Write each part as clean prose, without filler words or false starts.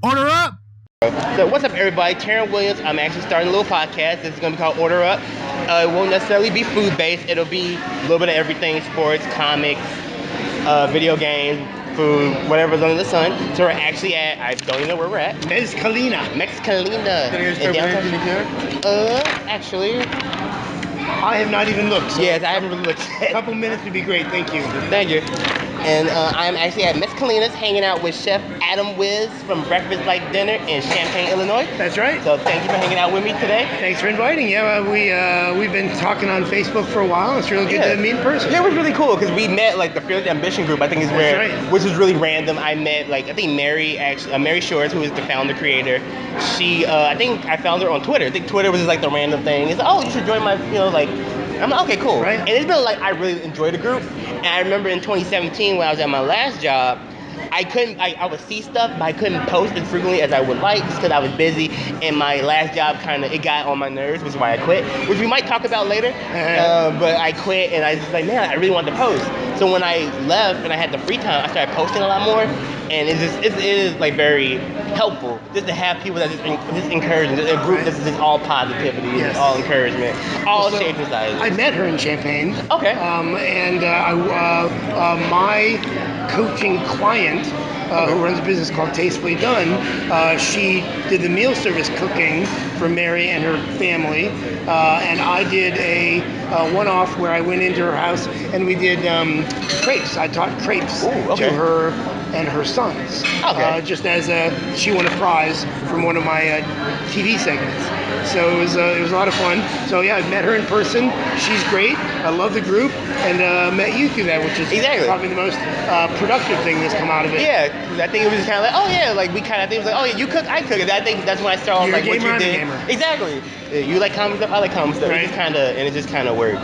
Order up! So what's up, everybody? Taryn Williams. I'm actually starting a little podcast. This is going to be called Order Up. It won't necessarily be food-based. It'll be a little bit of everything: sports, comics, video games, food, whatever's under the sun. So we're actually at, I don't even know where we're at. Mezcalina. Mezcalina. In downtown. Actually, I have not even looked. So yes, I haven't really looked a yet. couple minutes would be great. Thank you. Thank you. And I'm actually at Mezcalina's hanging out with Chef Adam Wiz from Breakfast Like Dinner in Champaign, Illinois. That's right. So thank you for hanging out with me today. Thanks for inviting. Yeah, we've been talking on Facebook for a while. It's really good to meet in person. Yeah, it was really cool because we met like the Fearless Ambition group. I think is where, which was really random. I met like I think Mary Shores, who is the founder creator. She I think I found her on Twitter. I think Twitter was just like the random thing. It's like, oh, you should join my like. I'm like, okay, cool. Right. And it's been like I really enjoyed the group. And I remember in 2017 when I was at my last job, I would see stuff, but I couldn't post as frequently as I would like just because I was busy. And my last job it got on my nerves, which is why I quit, which we might talk about later. But I quit and I was just like, man, I really wanted to post. So when I left and I had the free time, I started posting a lot more. And it is like very helpful just to have people that just encourage, a group that's just all positivity, just all encouragement, all shapes and sizes. I met her in Champaign. Okay. And my coaching client, who runs a business called Tastefully Done, she did the meal service cooking for Mary and her family, and I did a one-off where I went into her house and we did crepes. I taught crepes to her and her sons, just as she won a prize from one of my TV segments. So it was a lot of fun. So yeah, I met her in person. She's great. I love the group, and met you through that, which is probably the most productive thing that's come out of it. Yeah, I think it was kind of like, oh yeah, like we kind of think it was like, oh yeah, you cook, I cook. And I think that's when I started like what you did. Exactly. You like common stuff, I like common stuff. It just kind of worked.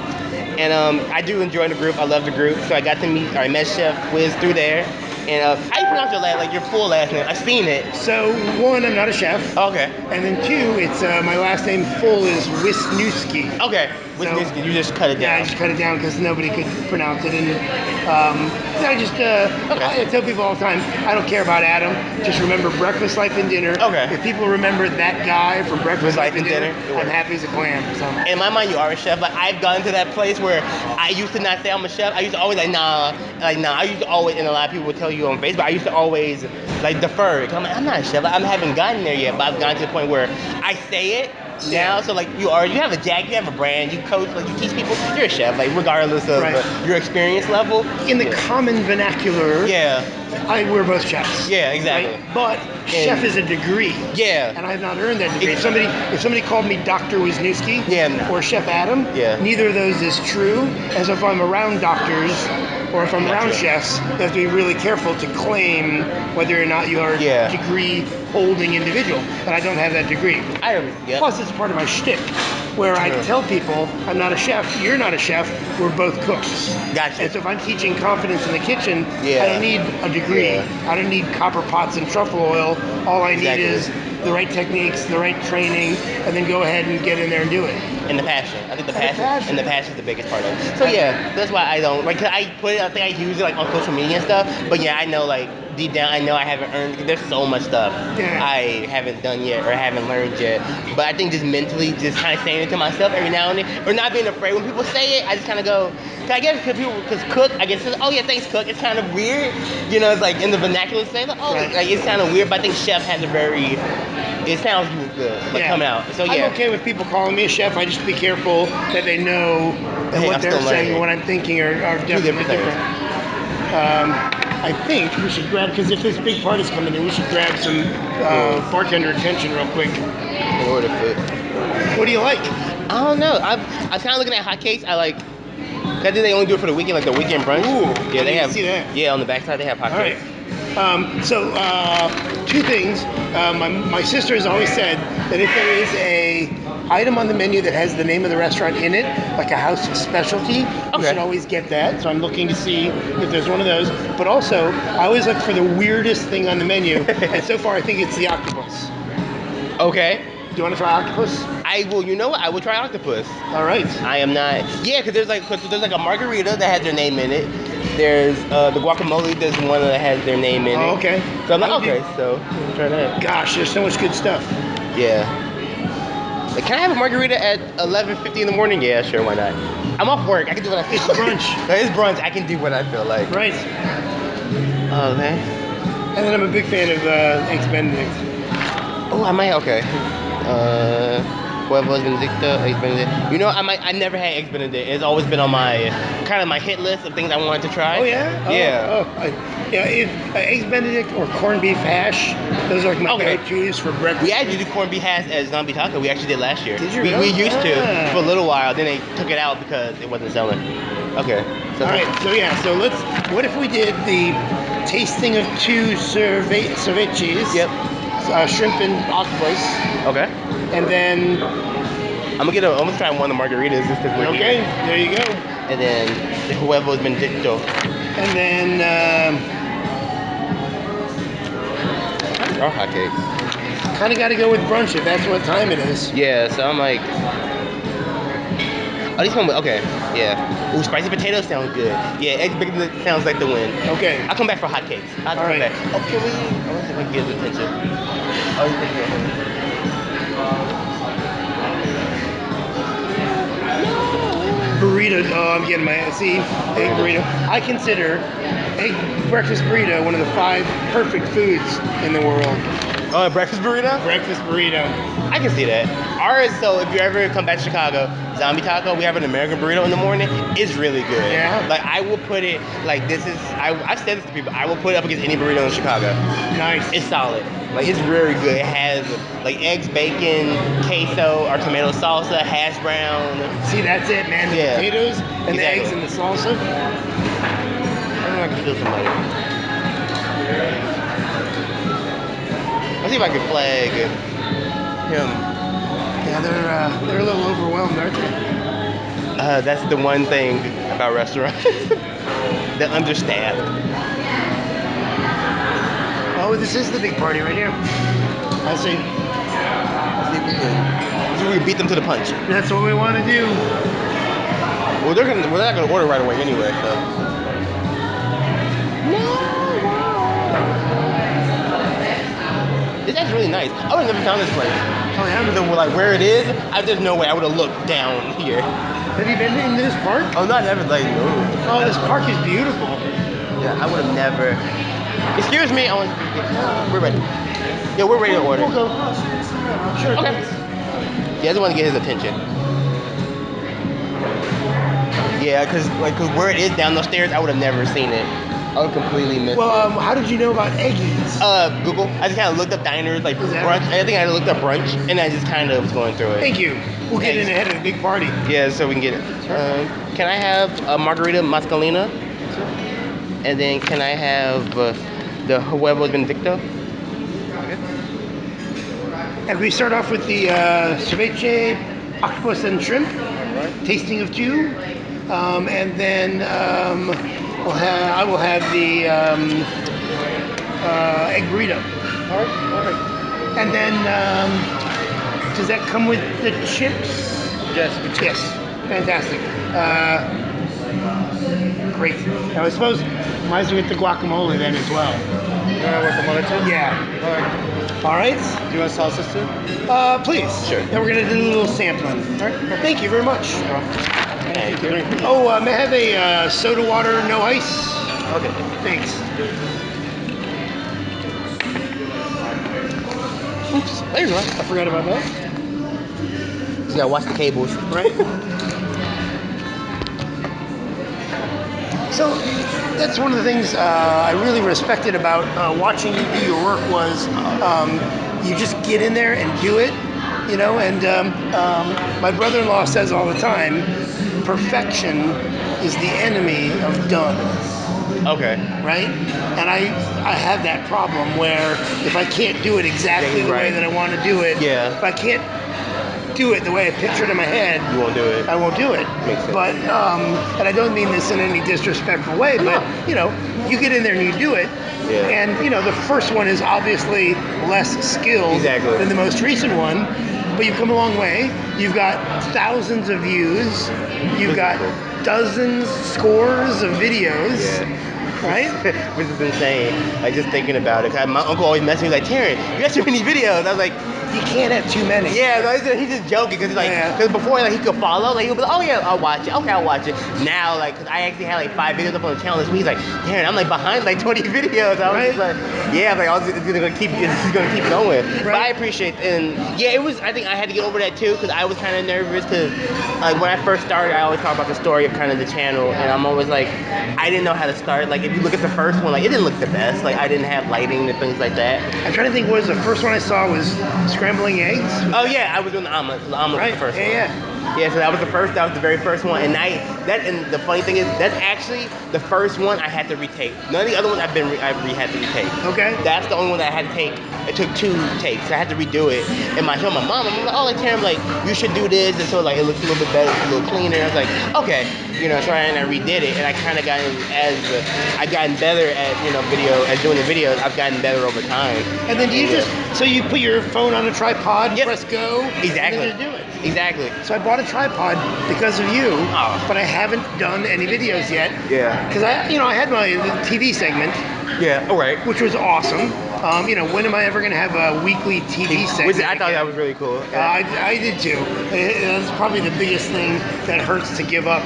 And I do enjoy the group. I love the group. So I met Chef Wiz through there. And how do you pronounce your last, like your full last name? I've seen it. So one, I'm not a chef. Okay. And then two, it's my last name full is Wisniewski. Okay. Wisniewski. So, you just cut it down. Yeah, I just cut it down because nobody could pronounce it. And I tell people all the time, I don't care about Adam. Just remember Breakfast, Life, and Dinner. Okay. If people remember that guy from Breakfast, Life, and Dinner, I'm happy as a clam. So. In my mind, you are a chef. Like I've gotten to that place where I used to not say I'm a chef. I used to always nah. I used to always, and a lot of people would tell you on Facebook, I used to always like defer. I'm like, I'm not a chef. I haven't gotten there yet, but I've gotten to the point where I say it now. So like you have a brand, you coach, like you teach people, you're a chef, like regardless of your experience level. In the common vernacular, we're both chefs. Yeah, exactly. Right? But chef is a degree. Yeah. And I have not earned that degree. If somebody called me Dr. Wisniewski or Chef Adam, neither of those is true. And so if I'm around doctors or if I'm around chefs, you have to be really careful to claim whether or not you are a degree-holding individual. And I don't have that degree. Plus, it's part of my shtick, where I tell people, I'm not a chef, you're not a chef, we're both cooks. Gotcha. And so if I'm teaching confidence in the kitchen, I don't need a degree. I don't need copper pots and truffle oil. All I need is the right techniques, the right training, and then go ahead and get in there and do it. And the passion. I think the passion is the biggest part of it. So that's why I don't, like, I think I use it like on social media and stuff, but yeah, I know like deep down, I know I haven't earned, there's so much stuff I haven't done yet or haven't learned yet, but I think just mentally just kind of saying it to myself every now and then, or not being afraid when people say it, I just kind of go, because cook, I guess, oh yeah, thanks cook, it's kind of weird, it's like in the vernacular say, like, like it's kind of weird, but I think chef has it sounds good, come out. So I'm okay with people calling me a chef. I just be careful that they know that what they're saying and what I'm thinking are definitely different. I think we should grab, because if this big party's coming in, we should grab some bartender attention real quick. In order to What do you like? I don't know. I'm kind of looking at hotcakes. I think they only do it for the weekend, like the weekend brunch. Ooh, yeah, they have. See that? Yeah, on the backside they have hotcakes. All right. Two things. My sister has always said that if there is a item on the menu that has the name of the restaurant in it, like a house specialty, you should always get that. So I'm looking to see if there's one of those. But also, I always look for the weirdest thing on the menu, and so far I think it's the octopus. Okay. Do you want to try octopus? I will. You know what? I will try octopus. All right. I am not. Yeah, because there's like a margarita that has their name in it, There's the guacamole. There's one that has their name in it. Oh, okay. So I'm like, How do you- okay, so we'll try that. Gosh, there's so much good stuff. Yeah. Like, can I have a margarita at 11:50 in the morning? Yeah, sure, why not? I'm off work. I can do what I feel. It's brunch. It's brunch. I can do what I feel like. Right. Okay. And then I'm a big fan of Eggs Benedict. Oh, I might. Okay. Huevos Benedicto, Eggs Benedict. You know, I never had Eggs Benedict. It's always been on my kind of my hit list of things I wanted to try. Oh yeah. Yeah. Eggs Benedict or corned beef hash. Those are like my Okay. go-tos for breakfast. We actually did corned beef hash at Zombie Taco. We actually did last year. Did you We really? used to Ah. for a little while. Then they took it out because it wasn't selling. Okay. So All right. So yeah. So what if we did the tasting of two ceviches? Yep. Shrimp and octopus, Okay. and then I'm gonna try one of the margaritas just because we're okay, here. there you go. And then the Huevos Benedicto. And then Or hotcakes. kind of got to go with brunch if that's what time it is. Yeah, so I'm like, oh, these one, okay, yeah. Ooh, spicy potatoes sound good. Yeah, eggs benedict sounds like the win. Okay. I'll come back for hotcakes. I'll come All right. back. Oh, can we? I want to see if I can get his attention. Oh, he's thinking of him. Burrito. Oh, I'm getting my egg burrito. I consider egg breakfast burrito one of the 5 perfect foods in the world. Oh, a breakfast burrito? Breakfast burrito. I can see that. Ours, so if you ever come back to Chicago, Zombie Taco, we have an American burrito in the morning. It's really good. Yeah? Like, I will put it, like, I've said this to people, I will put it up against any burrito in Chicago. Nice. It's solid. Like, it's very good. It has, like, eggs, bacon, queso, or tomato salsa, hash brown. See, that's it, man. The Yeah. potatoes and the Exactly. eggs and the salsa. I don't know if I can feel somebody. I'll see if I can flag him. Yeah, they're a little overwhelmed, aren't they? That's the one thing about restaurants. They're understaffed. Oh, this is the big party right here. I see. See if we can beat them to the punch. That's what we want to do. Well, they're not gonna order right away anyway. So. It's actually really nice. I would have never found this place. Oh, yeah? Like where it is, there's no way I would have looked down here. Have you been into this park? Oh, not never like. Oh, this park is beautiful. Yeah, I would have never. Excuse me, we're ready. Yeah, we're ready to order. We'll go. Sure. Okay. Yeah, I just want to get his attention. Yeah, cause where it is down those stairs, I would have never seen it. I would completely miss. Well, how did you know about Eggies? Google. I just kind of looked up diners, like Is that brunch. right? I think I looked up brunch, and I just kind of was going through it. Thank you. We'll get in Thanks. ahead of the big party. Yeah, so we can get it. Can I have a margarita Mezcalina? And then can I have the Huevos Benedicto? And we start off with the ceviche, octopus and shrimp, tasting of 2, and then I will have the egg burrito. All right. And then does that come with the chips? Yes. Yes. Fantastic. Great. Now I suppose might as well get the guacamole then as well. Guacamole too? Yeah. All right. Do you want salsas too? Please. Sure. Then we're gonna do a little sampling. All right. Thank you very much. Thank you. Oh, may I have a soda water, no ice? Okay. Thanks. Oops. There's one. I forgot about that. Just gotta watch the cables. Right. So that's one of the things I really respected about watching you do your work was you just get in there and do it, you know. And my brother-in-law says all the time, perfection is the enemy of done. Okay. Right? And I have that problem where if I can't do it exactly the way Right. that I want to do it, Yeah. if I can't do it the way I pictured in my head, You won't do it. I won't do it. Makes sense. But and I don't mean this in any disrespectful way, but you know, you get in there and you do it. Yeah. And you know, the first one is obviously less skilled Exactly. than the most recent one, but you've come a long way. You've got thousands of views. You've got dozens, scores of videos. Yeah. Right? Which is insane. Like, just thinking about it. 'Cause my uncle always messaged me like, Terrence, you got too many videos. I was like, You can't have too many. yeah, no, he's just joking because like, because before like he could follow, like he'll be like, oh yeah, I'll watch it. Okay, I'll watch it. Now, like, cause I actually had like 5 videos up on the channel this week. He's like, Terrence, I'm like behind like 20 videos. I was just like, yeah, like it's gonna keep going. Right. But I appreciate and yeah, it was. I think I had to get over that too because I was kind of nervous because like when I first started, I always talk about the story of kind of the channel, and I'm always like, I didn't know how to start. Like if you look at the first one, like it didn't look the best. Like I didn't have lighting and things like that. I'm trying to think. What was the first one I saw was scrambling eggs. Oh yeah, I was doing the omelet. The omelet was the first one. Yeah. So that was the first. That was the very first one. And and the funny thing is, that's actually the first one I had to retake. None of the other ones I've had to retake. Okay. That's the only one that I had to take. It took 2 takes. I had to redo it. And I told my mom, I'm like, oh, like Karen, like you should do this, and so like it looks a little bit better, a little cleaner. I was like, okay, so I redid it, and I kind of gotten I've gotten better at doing the videos. I've gotten better over time. And then do you so you put your phone on a tripod, press go, exactly, and then you do it. Exactly. So I bought a tripod because of you, but I haven't done any videos yet. Yeah. Because I had my TV segment. Yeah. All right. Which was awesome. When am I ever going to have a weekly TV segment? I thought that was really cool. Yeah. I did too. That's probably the biggest thing that hurts to give up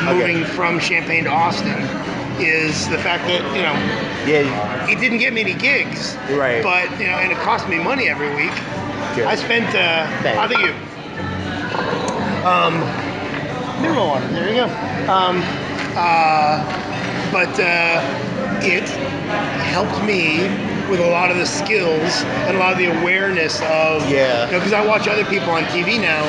moving from Champaign to Austin is the fact that, it didn't get me any gigs. Right. But, and it cost me money every week. Sure. I spent, I think mineral water, there you go. But it helped me with a lot of the skills and a lot of the awareness of, because I watch other people on TV now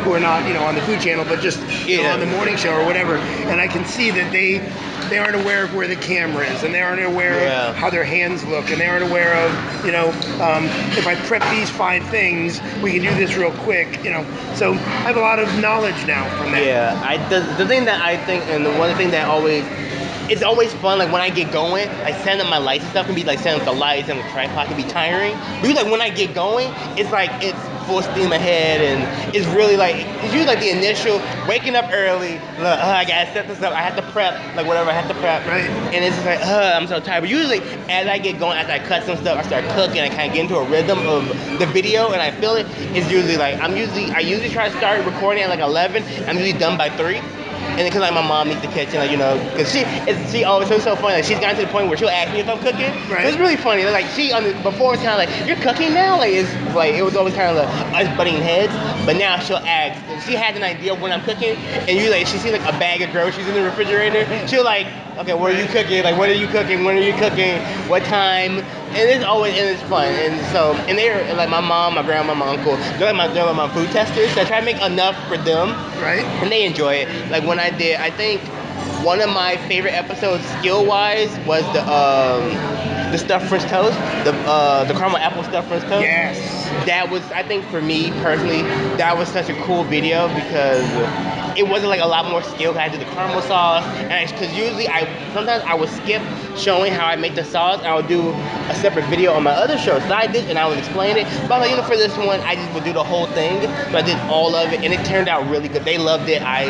who are not, on the food channel, but just on the morning show or whatever, and I can see that they aren't aware of where the camera is, and they aren't aware of how their hands look, and they aren't aware of, if I prep these 5 things, we can do this real quick, So I have a lot of knowledge now from that. Yeah, the thing that I think, and the one thing that it's always fun, like when I get going, like setting up my lights and stuff can be like setting up the lights and the tripod can be tiring. Because like when I get going, it's like it's full steam ahead, and it's really like, it's usually like the initial waking up early, I gotta set this up, I have to prep, like whatever I have to prep. Right. And it's just like, I'm so tired. But usually as I get going, as I cut some stuff, I start cooking, I kind of get into a rhythm of the video and I feel it. It's usually like, I usually try to start recording at like 11, I'm usually done by 3. And because like my mom needs the kitchen, like because she always, it's so funny. Like she's gotten to the point where she'll ask me if I'm cooking. Right. So it's really funny. Like before it's kind of like, you're cooking now. Like it was always kind of like us butting heads. But now she'll ask. She has an idea of when I'm cooking, and she sees like a bag of groceries in the refrigerator. She'll like, okay, what are you cooking? Like what are you cooking? When are you cooking? What time? And it's fun. And they're like my mom, my grandma, my uncle. They're like my food testers. So I try to make enough for them. Right. And they enjoy it. Like when I think one of my favorite episodes skill-wise was the stuffed French toast, the caramel apple stuffed French toast. Yes. That was, I think for me personally, that was such a cool video because it wasn't like a lot more skill. I had to do the caramel sauce, and because usually sometimes I would skip showing how I make the sauce, and I would do a separate video on my other show. So I did, and I would explain it. But like, for this one, I just would do the whole thing. So I did all of it, and it turned out really good. They loved it. I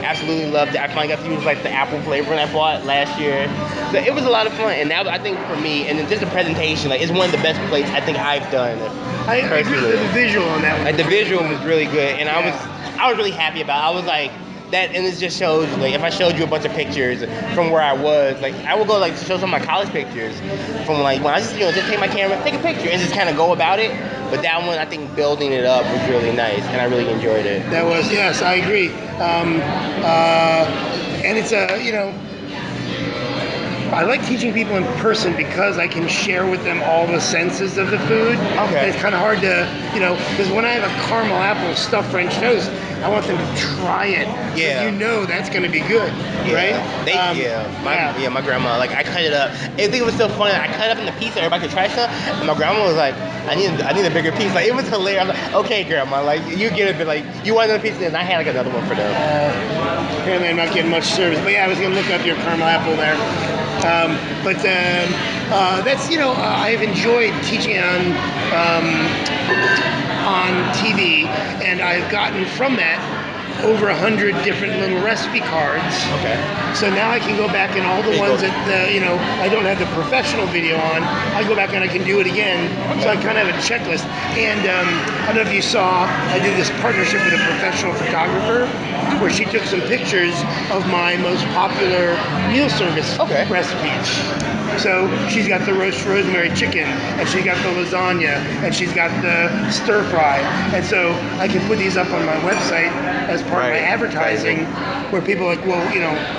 absolutely loved it. I finally got to use like the apple flavor I bought last year. So it was a lot of fun, and that I think for me, and then just the presentation, like it's one of the best plates I think I've done. I agree with the visual on that one. Like the visual was really good, and I was really happy about it. I was like, that, and it just shows, like, if I showed you a bunch of pictures from where I was, like, I would go, like, show some of my college pictures from, like, when I just, just take my camera, take a picture, and just kind of go about it. But that one, I think building it up was really nice, and I really enjoyed it. That was, yes, I agree. And it's I like teaching people in person because I can share with them all the senses of the food. Okay. And it's kind of hard to, because when I have a caramel apple stuffed French toast, I want them to try it. Yeah. That's going to be good, right? My grandma, like, I cut it up. I think it was so funny. I cut it up in the piece so everybody could try stuff, and my grandma was like, I need a bigger piece. Like, it was hilarious. I was like, okay, grandma, like, you get it, but like, you want another piece, and I had like another one for them. Apparently I'm not getting much service, but yeah, I was going to look up your caramel apple there. That's, I've enjoyed teaching on TV, and I've gotten from that over 100 different little recipe cards. Okay. So now I can go back and all the ones that I don't have the professional video on, I go back and I can do it again. So I kind of have a checklist. And I don't know if you saw, I did this partnership with a professional photographer where she took some pictures of my most popular meal service recipes. So she's got the roast rosemary chicken, and she's got the lasagna, and she's got the stir fry. And so I can put these up on my website as part of my advertising, where people are like, well,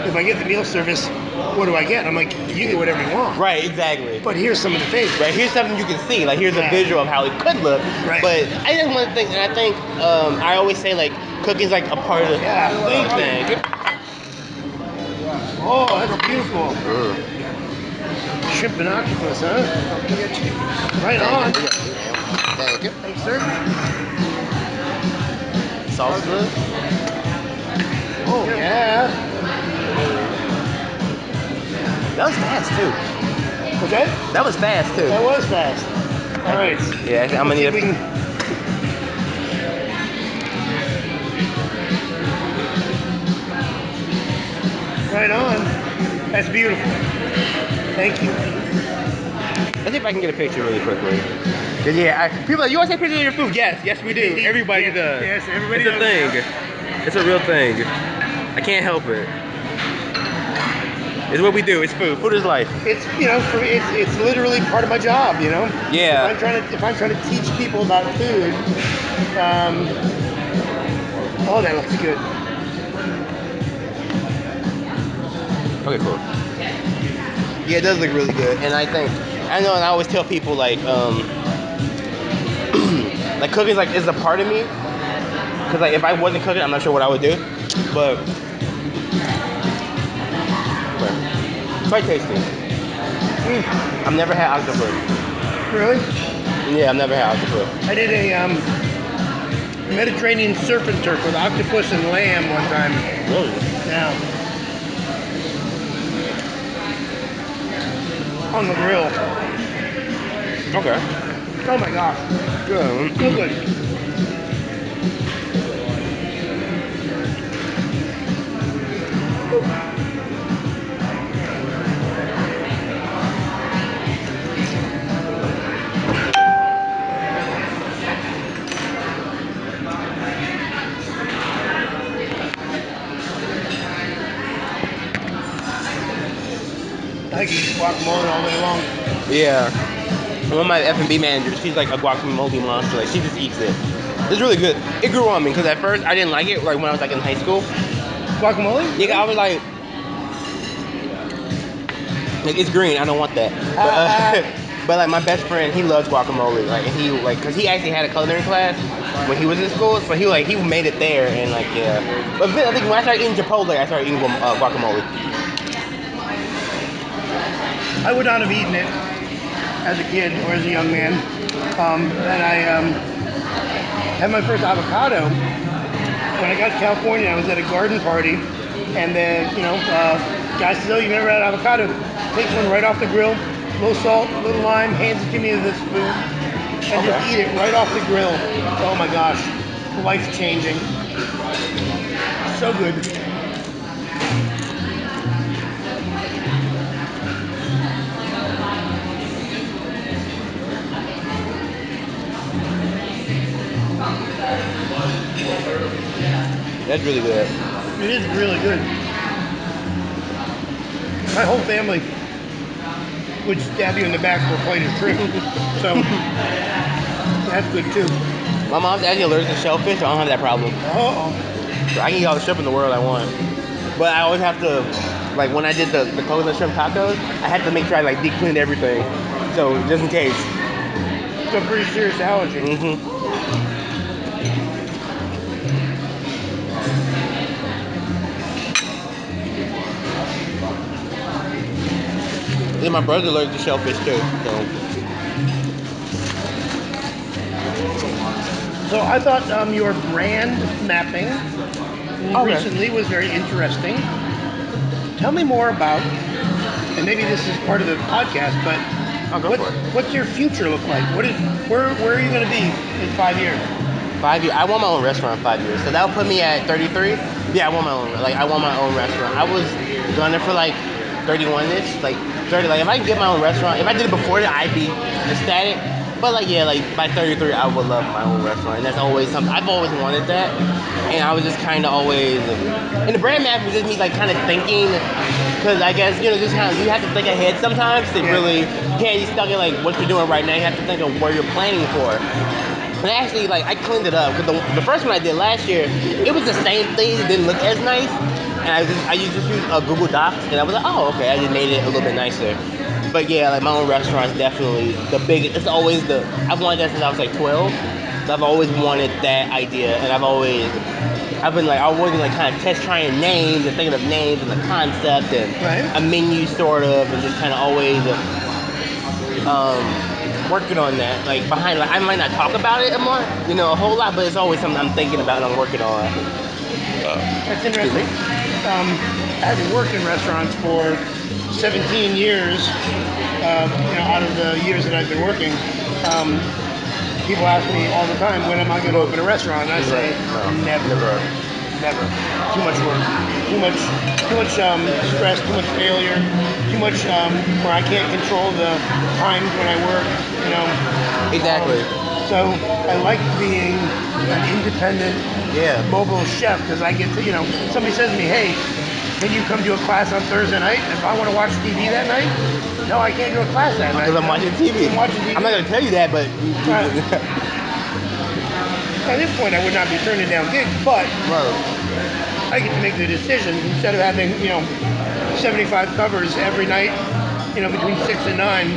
if I get the meal service, what do I get? I'm like, you get whatever you want. Right, exactly. But here's some of the favorites. Right, here's something you can see. Like, here's a visual of how it could look. Right. But I just want to think, and I think I always say, like, cooking's like a part of the thing. Oh, that's beautiful. Shrimp and octopus, huh? Right on. Thank you. Thanks, sir. Salsa. Oh, yeah. That was fast, too. Okay? That was fast, too. That was fast. All right. Yeah, I'm going to need Right on. That's beautiful. Thank you. Let's see if I can get a picture really quickly. Cause people are like, you always take pictures of your food. Yes, we do. Everybody does. Yes, everybody does. It's a thing. That. It's a real thing. I can't help it. It's what we do. It's food. Food is life. It's for me, it's literally part of my job. Yeah. If I'm trying to teach people about food, oh, that looks good. Okay, cool. Yeah, it does look really good, and I know, and I always tell people like, like cooking is a part of me, because like if I wasn't cooking, I'm not sure what I would do, but quite tasty. I've never had octopus. Really? Yeah, I've never had octopus. I did a Mediterranean surf and turf with octopus and lamb one time. Really? Yeah. On the grill. Okay. Oh my gosh. Good. So good. I can eat guacamole all day long. Yeah. One of my F&B managers, she's like a guacamole monster. Like, she just eats it. It's really good. It grew on me because at first I didn't like it. Like when I was like in high school. Guacamole? Yeah, I was like it's green. I don't want that. But like my best friend, he loves guacamole. Like and he because he actually had a culinary class when he was in school, so he made it there and like yeah. But I think when I started eating Chipotle, I started eating guacamole. I would not have eaten it as a kid or as a young man. And I had my first avocado when I got to California. I was at a garden party, and then guy says, "Oh, you never had avocado? Takes one right off the grill, little salt, little lime, hands it to me as this spoon, and just eat it right off the grill." Oh my gosh, life changing. So good. That's really good. It is really good. My whole family would stab you in the back for a plate of shrimp. So that's good too. My mom's actually allergic to shellfish, so I don't have that problem. Uh-oh. So I can eat all the shrimp in the world I want. But I always have to, like when I did the coconut shrimp tacos, I had to make sure I like deep cleaned everything. So just in case. It's a pretty serious allergy. Mm-hmm. Yeah, my brother's allergic to shellfish too. So I thought your brand mapping recently was very interesting. Tell me more about, and maybe this is part of the podcast, but I'll go for it. What's your future look like? Where are you going to be in 5 years? 5 years. I want my own restaurant in 5 years. So that would put me at 33. Yeah, I want my own. Like I want my own restaurant. I was gunning for like 31ish, like 30. Like if I can get my own restaurant, if I did it before that, I'd be ecstatic. But like yeah, like by 33, I would love my own restaurant, and that's always something I've always wanted that. And I was just kind of always, and the brand map was just me like kind of thinking, because I guess just kind of you have to think ahead sometimes to really you can't be stuck in like what you're doing right now. You have to think of where you're planning for. And actually, like I cleaned it up because the first one I did last year, it was the same thing. It didn't look as nice, and I just used Google Docs, and I was like, oh okay, I just made it a little bit nicer. But yeah, like my own restaurant's definitely the biggest. It's always I've wanted that since I was like 12. So I've always wanted that idea, and I've been like kind of test trying names and thinking of names and the concept and a menu sort of, and just kind of always working on that. Like behind, like I might not talk about it a whole lot, but it's always something I'm thinking about and I'm working on. That's interesting. Having worked in restaurants for 17 years, out of the years that I've been working, people ask me all the time, when am I going to open a restaurant? And I say, never. Too much work, too much stress, too much failure, too much where I can't control the times when I work. Exactly. So I like being an independent, mobile chef because I get to, somebody says to me, hey, can you come do a class on Thursday night? If I want to watch TV that night, no, I can't do a class that night. Because I'm watching TV. I'm not going to tell you that, but... At this point, I would not be turning down gigs, but I get to make the decisions instead of having, 75 covers every night, between 6 and 9,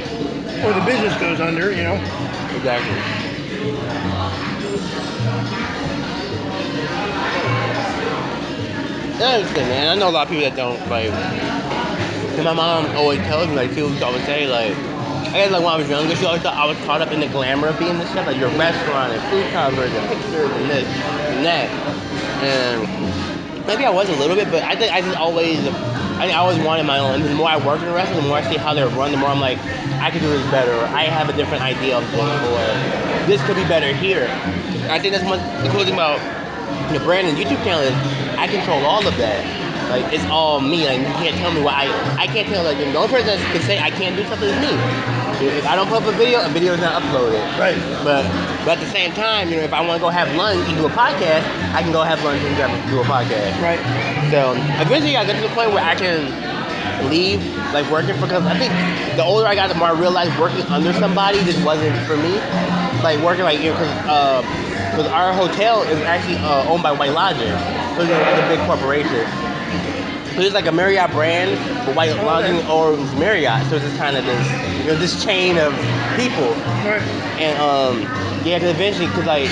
or the business goes under, Exactly. That's interesting, man. I know a lot of people that don't, like... And my mom always tells me, like, she always say, like... I guess, like, when I was younger, she always thought I was caught up in the glamour of being the chef, like, your restaurant and food covers and pictures and this and that. And maybe I was a little bit, but I think I always wanted my own. And the more I work in the restaurant, the more I see how they're run, the more I'm like, I could do this better, or I have a different idea of this, or this could be better here. And I think that's the cool thing about the brand and YouTube channel is I control all of that. Like, it's all me. Like, you can't tell me why. I can't tell, like, the only person that can say I can't do something is me. If I don't put up a video is not uploaded. Right. But at the same time, if I want to go have lunch and do a podcast, I can go have lunch and do a podcast. Right. So, eventually I get to the point where I can leave, like, working because I think the older I got, the more I realized working under somebody just wasn't for me. Like, working, like, because our hotel is actually owned by White Lodging. So it's a big corporation. So it's like a Marriott brand, but White Lodging or Marriott. So it's just kind of this chain of people. Right. And because eventually, because like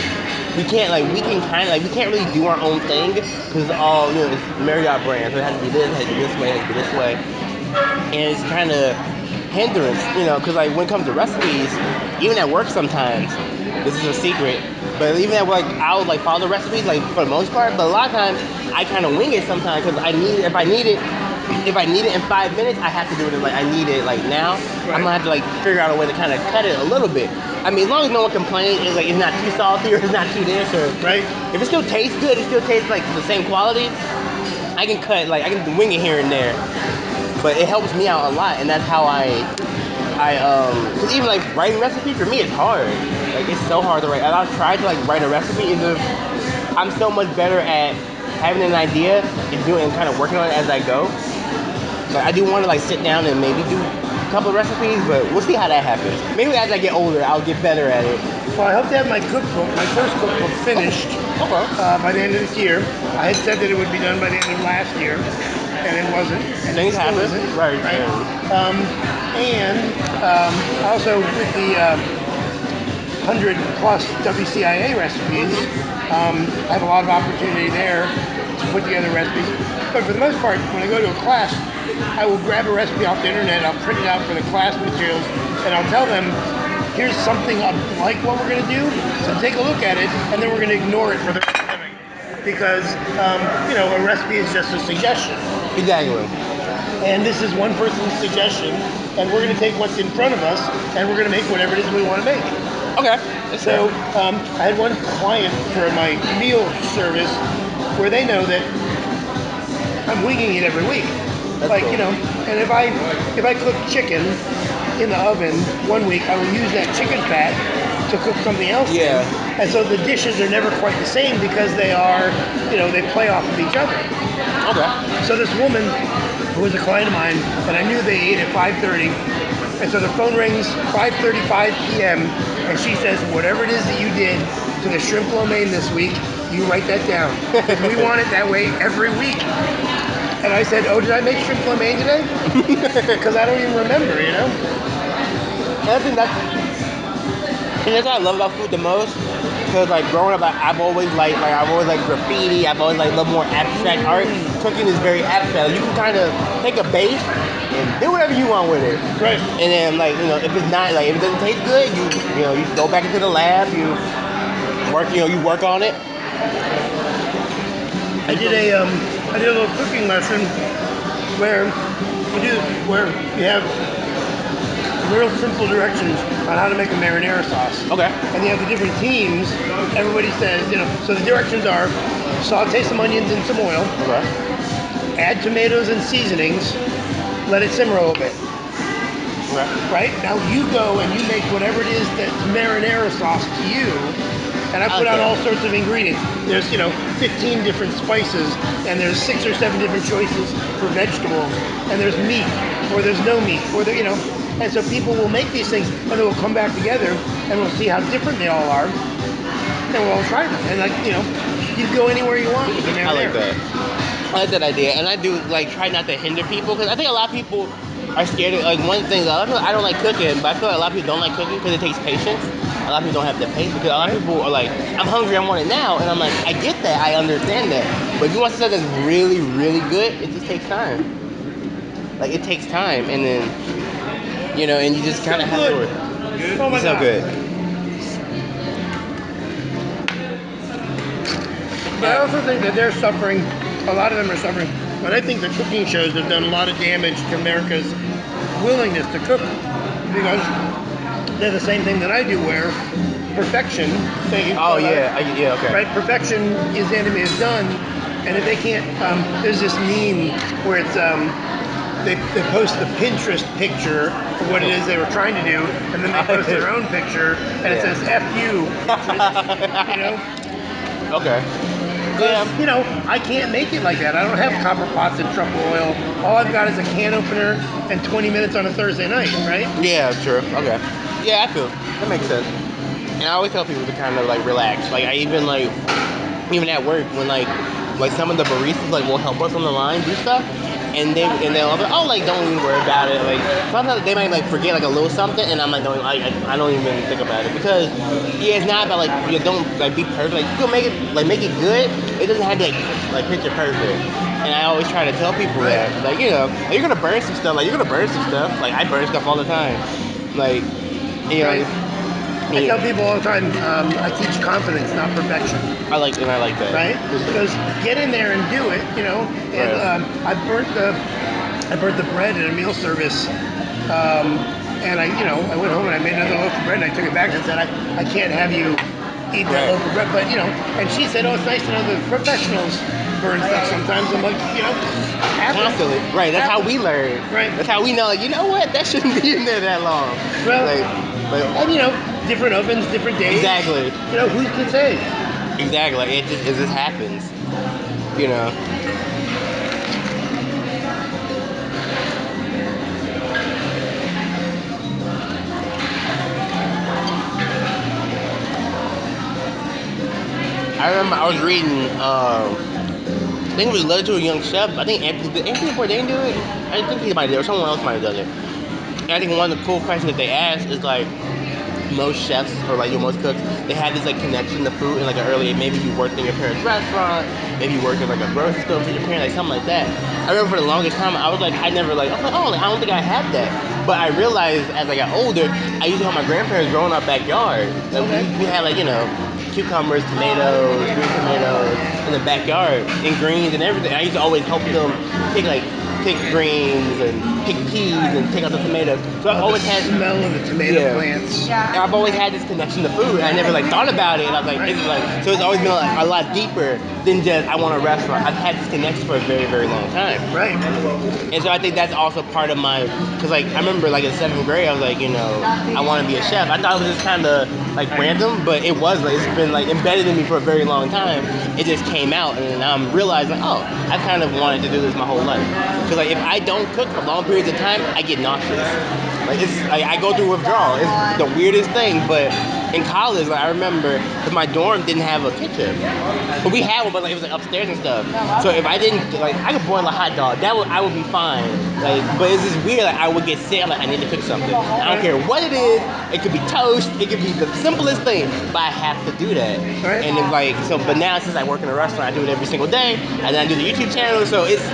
we can't really do our own thing because it's all it's Marriott brand. So it has to be this, it has to be this way, it has to be this way, and it's kind of hindrance, because like when it comes to recipes, even at work sometimes, this is a secret. But even at work, I'll like follow the recipes like for the most part. But a lot of times, I kind of wing it sometimes because if I need it in 5 minutes, I have to do it like I need it like now. Right. I'm gonna have to like figure out a way to kind of cut it a little bit. I mean, as long as no one complains, it's like it's not too salty or it's not too this or right. If it still tastes good, it still tastes like the same quality. I can cut I can wing it here and there, but it helps me out a lot, and that's how because even like writing recipes for me it's hard. Like it's so hard to write. And I've tried to like write a recipe, I'm so much better at having an idea and doing and kind of working on it as I go. But I do want to like sit down and maybe do a couple of recipes, but we'll see how that happens. Maybe as I get older, I'll get better at it. Well, I hope to have my first cookbook finished by the end of this year. I had said that it would be done by the end of last year, and it wasn't. And things happen. Right. Also with the 100 plus WCIA recipes, I have a lot of opportunity there to put together recipes. But for the most part, when I go to a class, I will grab a recipe off the internet, I'll print it out for the class materials, and I'll tell them, here's something like what we're going to do, so take a look at it, and then we're going to ignore it for the rest of the time. Because, a recipe is just a suggestion. Exactly. And this is one person's suggestion, and we're going to take what's in front of us, and we're going to make whatever it is we want to make. Okay. So I had one client for my meal service where they know that I'm winging it every week. That's Like, cool. you know, and if I cook chicken in the oven one week, I will use that chicken fat to cook something else Yeah. in. And so the dishes are never quite the same because they are, you know, they play off of each other. Okay. So this woman who was a client of mine, and I knew they ate at 5:30, and so the phone rings 5:35 p.m. and she says, whatever it is that you did to the shrimp lo mein this week, you write that down because we want it that way every week. And I said, oh, did I make shrimp lo mein today? Because I don't even remember, you know? And I think that's what I love about food the most. Because like growing up, I've always like graffiti. I've always like loved more abstract art. Cooking is very abstract. You can kind of take a base and do whatever you want with it. Right. And then like if it's not like if it doesn't taste good, you go back into the lab. You work on it. I did a little cooking lesson where you have real simple directions on how to make a marinara sauce. Okay. And you have the different teams. Everybody says, you know, so the directions are saute some onions in some oil, Okay. add tomatoes and seasonings, let it simmer a little bit. Okay. Right? Now you go and you make whatever it is that's marinara sauce to you. And I put out all sorts of ingredients. There's, 15 different spices, and there's 6 or 7 different choices for vegetables, and there's meat, or there's no meat, or and so people will make these things, and they will come back together, and we'll see how different they all are, and we'll all try them. And you can go anywhere you want with the marinara. I like that. I like that idea, and I do like try not to hinder people because I think a lot of people are scared of like one thing. I don't like cooking, but I feel like a lot of people don't like cooking because it takes patience. A lot of people don't have the patience because a lot of people are like, I'm hungry, I want it now, and I'm like, I get that, I understand that, but if you want something that's really, really good, it just takes time. Like it takes time, and then and you just kind of have to work. Oh my It's so God. good. But I also think that they're suffering, a lot of them are suffering, but I think the cooking shows have done a lot of damage to America's willingness to cook because they're the same thing that I do where perfection, okay. Right, perfection is the enemy is done, and if they can't, there's this meme where it's, they post the Pinterest picture of what it is they were trying to do, and then they post their own picture, and it says F you, Pinterest, Okay. Yeah. I can't make it like that. I don't have copper pots and truffle oil. All I've got is a can opener and 20 minutes on a Thursday night, right? Yeah, true. Okay. Yeah, I feel that makes sense. And I always tell people to kind of like relax. Like I even at work when like some of the baristas like will help us on the line do stuff, and they'll be like, oh, like don't even worry about it. Like sometimes they might like forget like a little something, and I'm like I don't even think about it because it's not about like you don't like be perfect. Like you can make it good. It doesn't have to like picture perfect. And I always try to tell people that like you're gonna burn some stuff. Like you're gonna burn some stuff. Like I burn stuff all the time. Like Right. I tell people all the time, I teach confidence, not perfection. I like that. Right? Because get in there and do it, And I burnt the bread in a meal service, and I went home and I made another loaf of bread and I took it back and said, I can't have you eat that loaf of bread, but and she said, oh, it's nice to know the professionals burn stuff sometimes. I'm like, constantly. Right. That's how we learn. Right. That's how we know. Like, you know what? That shouldn't be in there that long. Well, and different ovens, different days. Exactly. Who can say? Exactly. It just happens. I remember I was reading. I think it was Letter to a Young Chef. I think Anthony Bourdain do it. I think he might do it, or someone else might have done it. And I think one of the cool questions that they ask is like, most chefs or like most cooks, they have this like connection to food in like an early. Maybe you worked in your parents' restaurant, maybe you worked in like a grocery store for your parents, like something like that. I remember for the longest time, I was like, I was like, oh, like, I don't think I had that. But I realized as I got older, I used to help my grandparents grow in our backyard. Like, we had like cucumbers, tomatoes, green tomatoes in the backyard, and greens and everything. I used to always help them pick like pick greens and pick peas and take out the tomatoes. So I've always had smell of the tomato plants. And I've always had this connection to food. I never like thought about it. And I was like, this is like, so it's always been like, a lot deeper than just I want a restaurant. I've had this connection for a very, very long time. Right. And so I think that's also part of my, because like I remember like in 7th grade, I was like, you know, I want to be a chef. I thought it was just kind of like random, but it was like, it's been like embedded in me for a very long time. It just came out, and now I'm realizing, oh, I kind of wanted to do this my whole life. Because like if I don't cook for long periods of time, I get nauseous. Like it's like I go through withdrawal. It's the weirdest thing. But in college, like I remember, because my dorm didn't have a kitchen, but we had one, but like, it was like upstairs and stuff. So if I didn't like, I could boil a hot dog. I would be fine. Like, but it's just weird. Like I would get sick. I'm like, I need to cook something. I don't care what it is. It could be toast. It could be the simplest thing, but I have to do that. Right. And it's like so. But now since I work in a restaurant, I do it every single day, and then I do the YouTube channel. So it's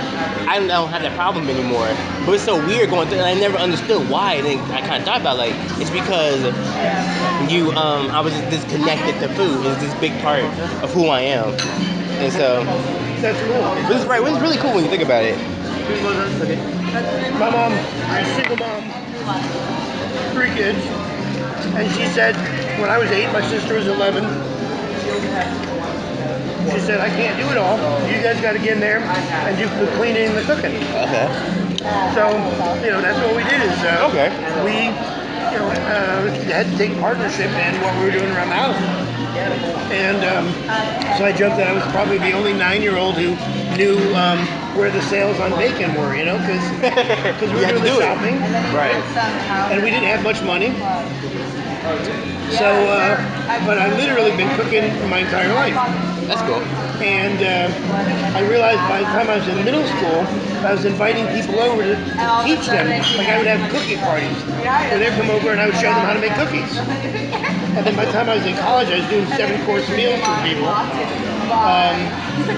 I don't have that problem anymore. But it's so weird going through, and I never understood why. And then I kind of thought about like it's because you I was just disconnected to food. It's this big part of who I am, and so That's cool. this is right. It's really cool when you think about it. My mom, a single mom, 3 kids, and she said when I was 8, my sister was 11. She said, I can't do it all. You guys got to get in there and do the cleaning and the cooking. Okay. So, you know, that's what we did is Okay. we, you know, had to take partnership in what we were doing around the house. And so I joked that I was probably the only 9-year-old who knew where the sales on bacon were, you know, because we were doing the shopping. Right. And we didn't have much money. So, but I've literally been cooking for my entire life. That's cool. And I realized by the time I was in middle school, I was inviting people over to teach them. Like I would have cookie parties. Where they'd come over and I would show them how to make cookies. And then by the time I was in college, I was doing 7-course meals for people.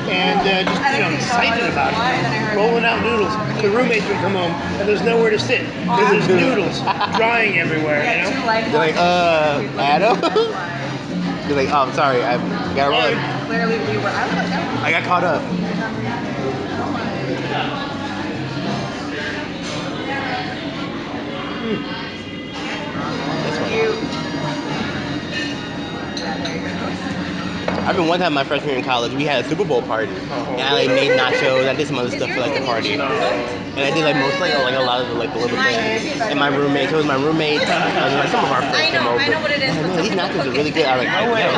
And just, you know, excited about it. Rolling out noodles. The roommates would come home and there's nowhere to sit. Because there's noodles drying everywhere, you know? They're like, Adam? You're like, oh, I'm sorry, I gotta run. I got caught up. That's funny. I remember one time my freshman year in college, we had a Super Bowl party, and I like made nachos. I did some other stuff for like the party, and I did like most like a lot of the little things. And my roommate, so it was my roommate, and like some of our friends came over. I know what it is. Oh, man, these nachos are really good. I was like, oh yeah.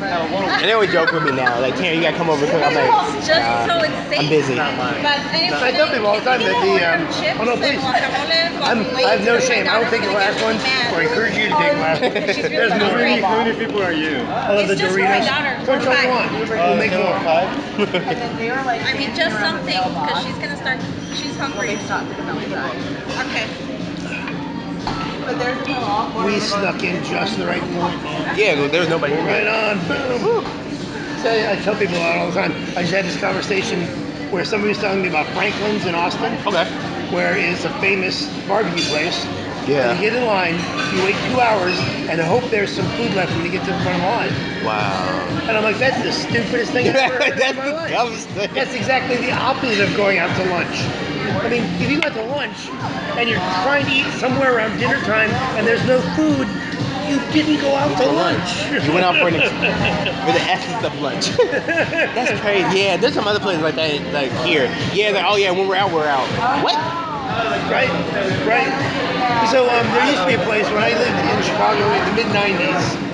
And they always joke with me now, like, Karen, you gotta come over and cook. I'm like, Just so insane. I'm busy. I tell people all the time that oh no, please. I have no shame. I will take the last one, or I encourage you to take the last one. There's no reason. How many people are you? I love the It's just my Doritos. daughter. Which one you want? We'll make more. I mean, just something, because she's gonna start. She's hungry. Okay. We snuck in just the right point, man. Yeah, there was nobody in Right there. on. Boom. So I tell people that all the time. I just had this conversation where somebody was telling me about Franklin's in Austin, Okay. where it's a famous barbecue place. Yeah. You get in line, you wait 2 hours, and hope there's some food left when you get to the front of the line. Wow. And I'm like, that's the stupidest thing I've ever heard That's in my the life. dumbest thing. That's exactly the opposite of going out to lunch. I mean, if you go out to lunch and you're trying to eat somewhere around dinner time and there's no food, you didn't go out to lunch. You went out for the essence of lunch. That's crazy. Yeah, there's some other places like that, like here. Yeah, like, oh yeah, when we're out, we're out. What? Right, right. So there used to be a place when I lived in Chicago in the mid-90s.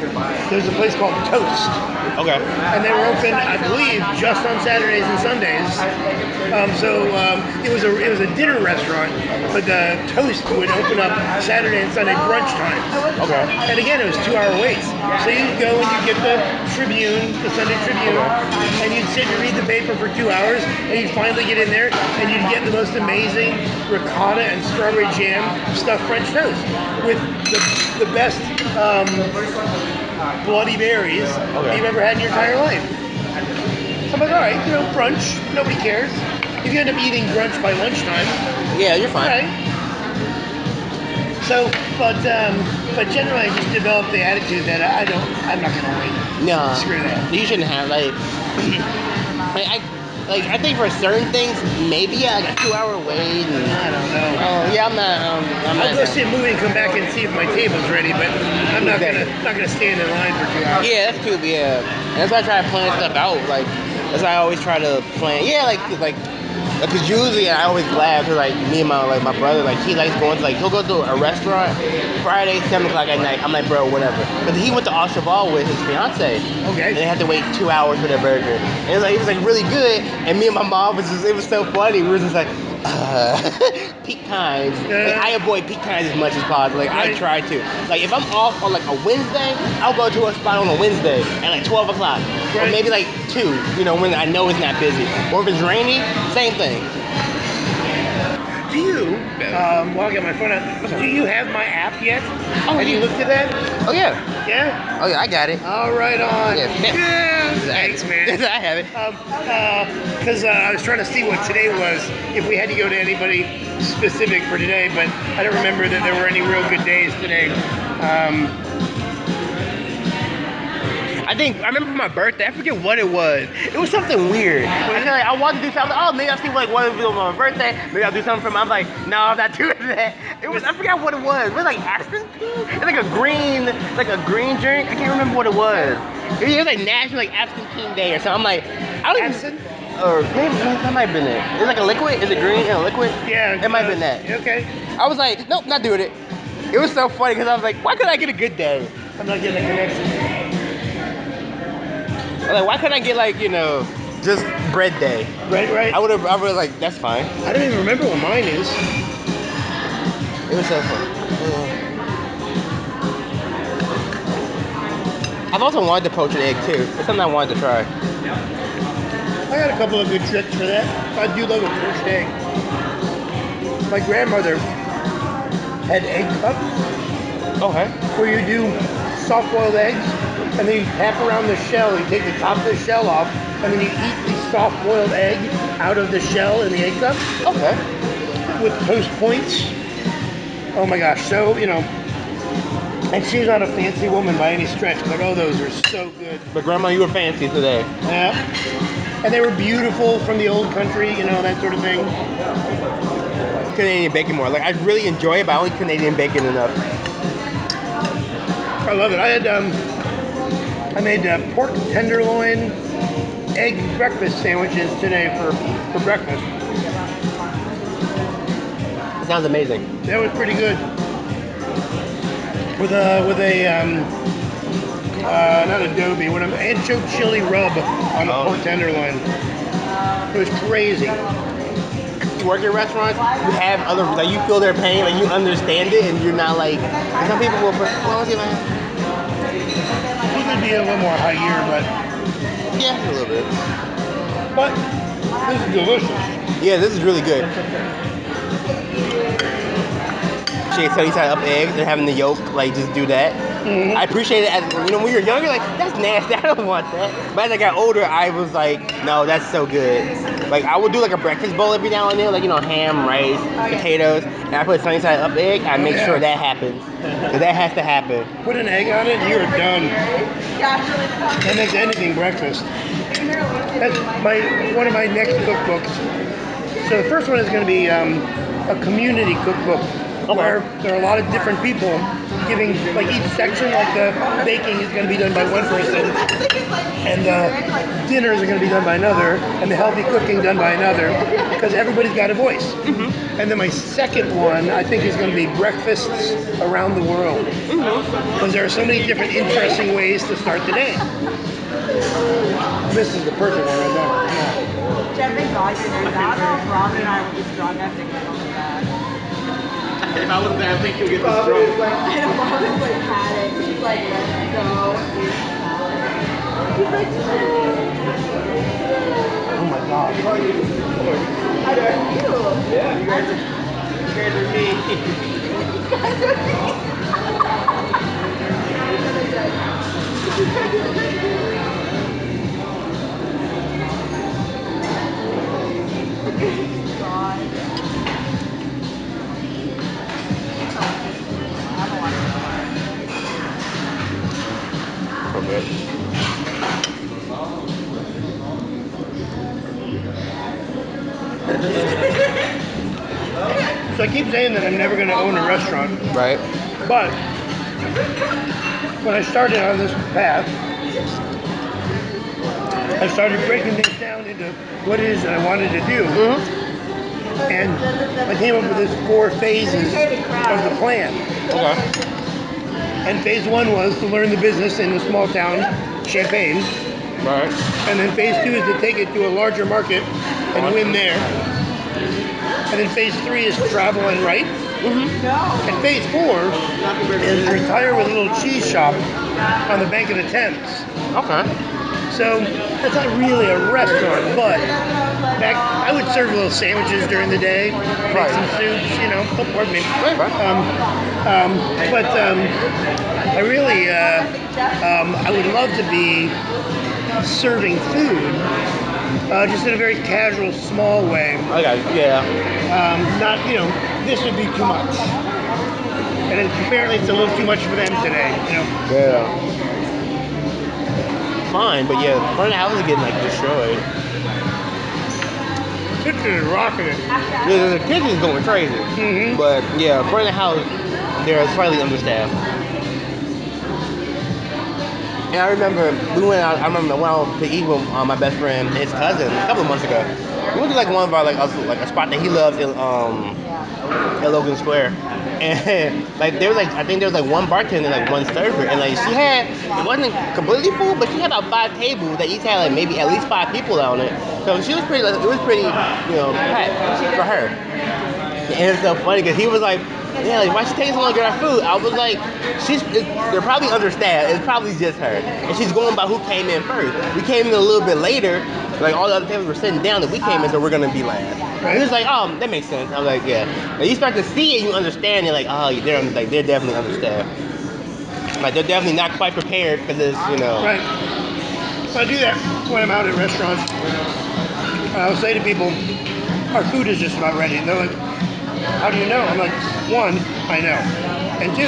There was a place called Toast. Okay. And they were open, I believe, just on Saturdays and Sundays. It was a dinner restaurant, but the Toast would open up Saturday and Sunday brunch times. Okay. And again, it was 2-hour waits. So you'd go and you'd get the Tribune, the Sunday Tribune, and you'd sit and read the paper for 2 hours, and you'd finally get in there, and you'd get the most amazing ricotta and strawberry jam stuffed French toast with the best Bloody Berries you've ever had in your entire life. So I'm like, all right, you know, brunch, nobody cares. If you end up eating brunch by lunchtime, Yeah, you're fine. all right. So, but generally I just developed the attitude that I'm not gonna wait. No. Screw that. You shouldn't have like like I think for certain things, maybe like a 2-hour wait. And, I don't know. oh yeah, I'm not. I'll go see a movie and come back and see if my table's ready, but I'm not gonna stand in line for 2 hours. Yeah, that's true. Yeah, and that's why I try to plan stuff out. Like that's why I always try to plan. Yeah, like. Because usually I always laugh because like me and my brother, like he likes going to like he'll go to a restaurant Friday 7 o'clock at night. I'm like, bro, whatever. But he went to Oshaval with his fiance. Okay. And they had to wait 2 hours for their burger. And it was like really good. And me and my mom it was so funny. We were just like, peak times. Like, I avoid peak times as much as possible. Like I try to. Like if I'm off on like a Wednesday, I'll go to a spot on a Wednesday at like 12 o'clock. Or maybe like 2, you know, when I know it's not busy. Or if it's rainy, same thing. Do you, while I get my phone out, do you have my app yet? Oh, have you looked at that? Oh yeah. Yeah? Oh yeah, I got it. All right on. Yeah. Thanks, man. I have it. Because I was trying to see what today was, if we had to go to anybody specific for today, but I don't remember that there were any real good days today. I remember for my birthday, I forget what it was. It was something weird. I wanted to do something. Oh, maybe I'll see like what it was on my birthday. Maybe I'll do something for my. I'm like, no, I'm not doing that. I forgot what it was. It was like absinthe tea. It's like a green drink. I can't remember what it was. It was like National like Absinthe Day or something. I'm like, I don't even. Or maybe that might have been it. It's like a liquid. Is it green and a liquid? Yeah. It might have been that. Okay. I was like, nope, not doing it. It was so funny because I was like, why couldn't I get a good day? I'm not getting a connection. Like, why couldn't I get like, you know, just bread day? Right. I would like, that's fine. I don't even remember what mine is. It was so fun. I've also wanted to poach an egg too. It's something I wanted to try. I got a couple of good tricks for that. I do love a poached egg. My grandmother had egg cups. Okay. Where you do soft-boiled eggs, and then you tap around the shell. You take the top of the shell off, and then you eat the soft-boiled egg out of the shell in the egg cup. Okay. With toast points. Oh my gosh! So and she's not a fancy woman by any stretch, but oh, those are so good. But Grandma, you were fancy today. Yeah. And they were beautiful from the old country, you know, that sort of thing. Canadian bacon more. Like I really enjoy it, but I don't eat Canadian bacon enough. I love it. I made pork tenderloin egg breakfast sandwiches today for breakfast. It sounds amazing. That was pretty good. With not adobe, with an ancho chili rub on the pork tenderloin. It was crazy. You work in restaurants, you have other, like you feel their pain, like you understand it, and you're not like, some people will put, well, what's it like? It could be a little more higher, but Yeah, a little bit. But this is delicious. Yeah, this is really good. Sunny side up eggs and having the yolk, like just do that. Mm-hmm. I appreciate it. As you know, when you're younger, like that's nasty. I don't want that. But as I got older, I was like, no, that's so good. Like I would do like a breakfast bowl every now and then, like you know, ham, rice, potatoes, and I put sunny side up egg. I make sure that happens. So that has to happen. Put an egg on it, you're done. That makes anything breakfast. That's one of my next cookbooks. So the first one is going to be a community cookbook. Where there are a lot of different people giving, like each section, like the baking is going to be done by one person, and the dinners are going to be done by another, and the healthy cooking done by another, because everybody's got a voice. Mm-hmm. And then my second one, I think, is going to be breakfasts around the world, because there are so many different interesting ways to start the day. This is the perfect one right there. Jeff and God, there's not enough Robbie and I would be strong enough to get on that. If I was there, I think you'll get this strong. I know, Robin's like panic. She's like, let's go. He's like, oh my God. I love you. Yeah, you guys are me. You guys are me. keep saying that I'm never going to own a restaurant, Right. but when I started on this path, I started breaking things down into what it is that I wanted to do. And I came up with this 4 phases of the plan. Okay. And phase 1 was to learn the business in a small town, Champaign. Right. And then phase 2 is to take it to a larger market and win there. And then phase 3 is travel and write. And phase 4 is retire with a little cheese shop on the bank of the Thames. Okay. So it's not really a restaurant, but I would serve little sandwiches during the day, make some soups, you know. Oh, pardon me. I really, I would love to be serving food, just in a very casual, small way. Okay. Yeah. Not, you know, this would be too much. And apparently it's a little too much for them today, you know. Yeah. Fine, but yeah, front of the house is getting like destroyed. Kitchen is rocking it. Yeah, the kitchen's going crazy. But yeah, front of the house, they're slightly understaffed. And I remember we went out. I remember I went out to eat with my best friend, his cousin, a couple of months ago. We went to like one of our like a spot that he loves in Logan Square. And like there was like I think there was like one bartender and like one server, and like she had it wasn't completely full, but she had about 5 tables that each had like maybe at least 5 people on it. So she was pretty like, it was pretty packed for her. And it's so funny because he was like, yeah, like why she taking so long to get our food? I was like, they're probably understaffed. It's probably just her, and she's going by who came in first. We came in a little bit later. Like all the other tables were sitting down that we came in, so we're gonna be last. And he was like, oh, that makes sense. I was like, yeah. Like, you start to see it, you understand it. Like, oh, they're definitely understaffed. Like they're definitely not quite prepared for this, you know. Right. So I do that when I'm out at restaurants. I'll say to people, our food is just about ready. And they're like, how do you know? I'm like, 1, I know. And 2,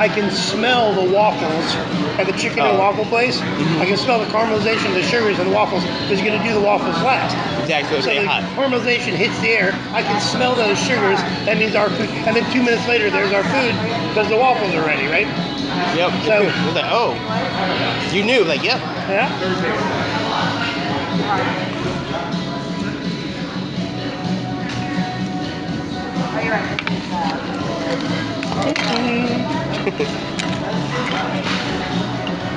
I can smell the waffles at the chicken and waffle place. I can smell the caramelization of the sugars and the waffles because you're going to do the waffles last. Exactly. So the hot. caramelization hits the air. I can smell those sugars. That means our food. And then 2 minutes later, there's our food because the waffles are ready, right? Yep. So it was like, oh, you knew? Like, yep. Yeah. Are you ready?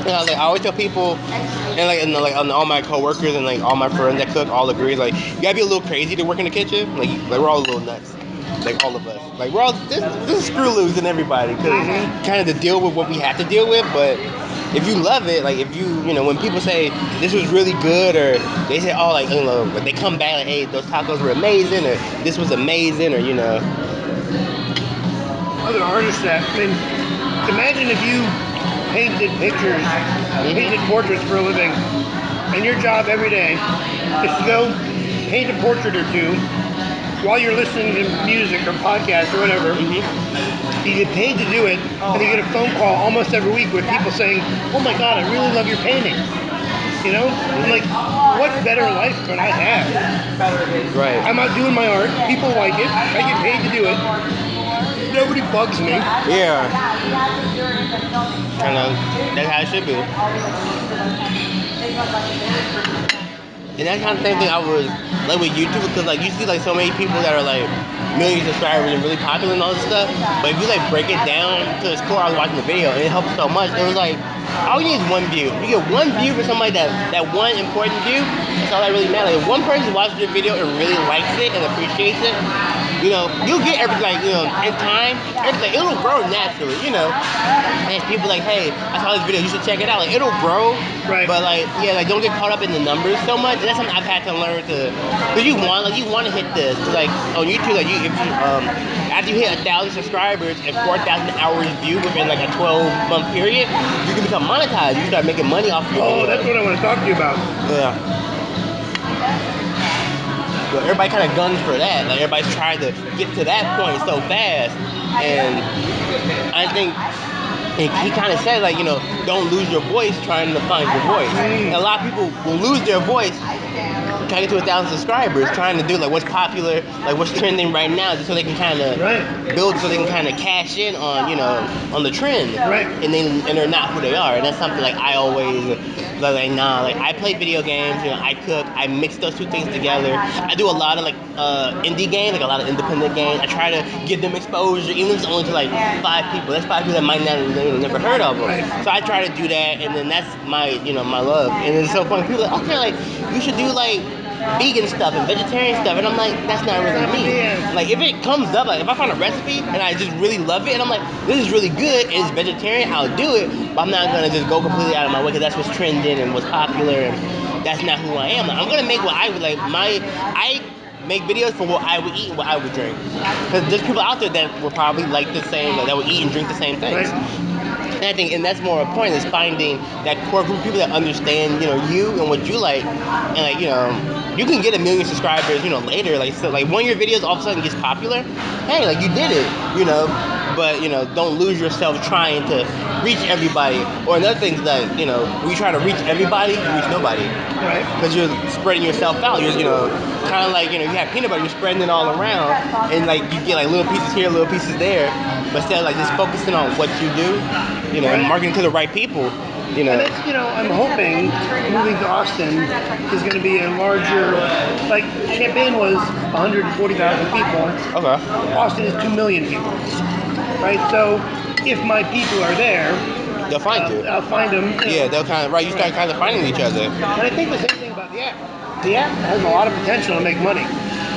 Yeah, like I always tell people, and and all my coworkers and like all my friends that cook all agree, like you gotta be a little crazy to work in the kitchen. Like we're all a little nuts, like all of us. Like we're all this is screw loose in everybody because kind of to deal with what we have to deal with. But if you love it, like if you when people say this was really good, or they say like they come back like, hey, those tacos were amazing, or this was amazing, or Other artists that, I mean, imagine if you painted pictures, painted portraits for a living, and your job every day is to go paint a portrait or 2 while you're listening to music or podcasts or whatever. You get paid to do it, and you get a phone call almost every week with people saying, oh my God, I really love your painting. You know? I'm like, what better life could I have? Right. I'm out doing my art, people like it, I get paid to do it. Nobody bugs me. Yeah. Kind of. That's how it should be. And that's kind of the same thing I was like with YouTube, because like you see like so many people that are like millions of subscribers and really popular and all this stuff. But if you like break it down to its core, I was watching the video and it helped so much. It was like all you need is 1 view. You get 1 view for somebody that one important view. That's all that really matters. Like if one person watches your video and really likes it and appreciates it, you'll get everything, in time, everything, it'll grow naturally, And people like, hey, I saw this video, you should check it out. Like, it'll grow, right? But like, yeah, like don't get caught up in the numbers so much. And that's something I've had to learn because you want to hit this. Like on YouTube, like if you after you hit 1,000 subscribers and 4,000 hours viewed within like a 12-month period, you can become monetized. You start making money off of your video. That's what I want to talk to you about. Yeah. But everybody kind of guns for that. Like everybody's trying to get to that point so fast, and I think he kind of said like don't lose your voice trying to find your voice. And a lot of people will lose their voice trying to get to 1,000 subscribers, trying to do like what's popular, like what's trending right now, just so they can kind of build, so they can kind of cash in on, you know, on the trend, and they're not who they are, and that's something like I always like nah, like I play video games, you know, I cook, I mix those two things together. I do a lot of like indie games, like a lot of independent games. I try to give them exposure, even if it's only to like 5 people. That's 5 people that might not have never heard of them. So I try to do that, and then that's my, you know, my love. And it's so funny. People are like, okay, like you should do like vegan stuff and vegetarian stuff, and I'm like, that's not really me. Like if it comes up, like if I find a recipe and I just really love it, and I'm like, this is really good, and it's vegetarian, I'll do it. But I'm not gonna just go completely out of my way because that's what's trending and what's popular, and that's not who I am. Like, I'm gonna make what I would like. I make videos for what I would eat and what I would drink, because there's people out there that will probably like the same, like, that would eat and drink the same things. And I think, and that's more a point, is finding that core group of people that understand, you know, you and what you like, and like, you know, you can get 1 million subscribers, you know, later, like, so like one of your videos all of a sudden gets popular, hey, like you did it, you know, but you know, don't lose yourself trying to reach everybody. Or another thing is that, you know, when you try to reach everybody, you reach nobody, because you're spreading yourself out. You're, you know, kind of like, you know, you have peanut butter, you're spreading it all around, and like you get like little pieces here, little pieces there, but instead of like just focusing on what you do, you know, and marketing to the right people, you know. And it's, you know, I'm hoping moving to Austin is going to be a larger, like Champaign was 140,000 people. Okay. Austin is 2 million people, right? So if my people are there, they'll find you. I'll find them. Yeah, they'll kind of, right, you start kind of finding each other. And I think the same thing about the app. The app has a lot of potential to make money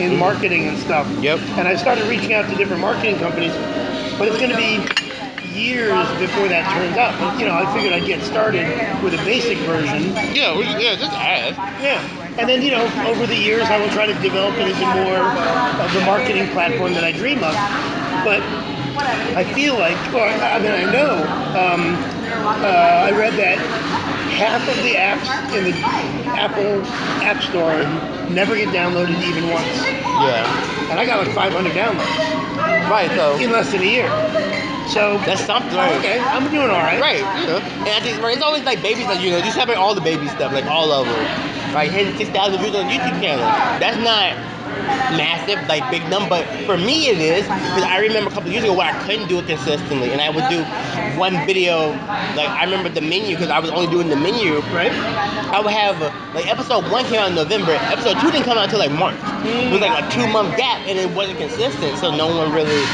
in marketing and stuff. Yep. And I started reaching out to different marketing companies, but it's going to be years before that turns up. But, you know, I figured I'd get started with a basic version. Yeah, just add. Yeah. And then, you know, over the years, I will try to develop it into more of the marketing platform that I dream of. But I feel like, well, I mean, I know, I read that half of the apps in the Apple App Store never get downloaded even once. Yeah. And I got like 500 downloads. Right, so. In less than a year. So that's something. Right. Okay, I'm doing all right. Right, you know. And I think, right, it's always like babies, like, you know, just having all the baby stuff, like all of them. Like hitting 6,000 views on YouTube channel. That's not massive, like big number, but for me it is, because I remember a couple of years ago where I couldn't do it consistently, and I would do one video, like I remember the menu, because I was only doing the menu, right? I would have, like episode 1 came out in November, episode 2 didn't come out until like March. It was like a 2-month gap, and it wasn't consistent, so no one really,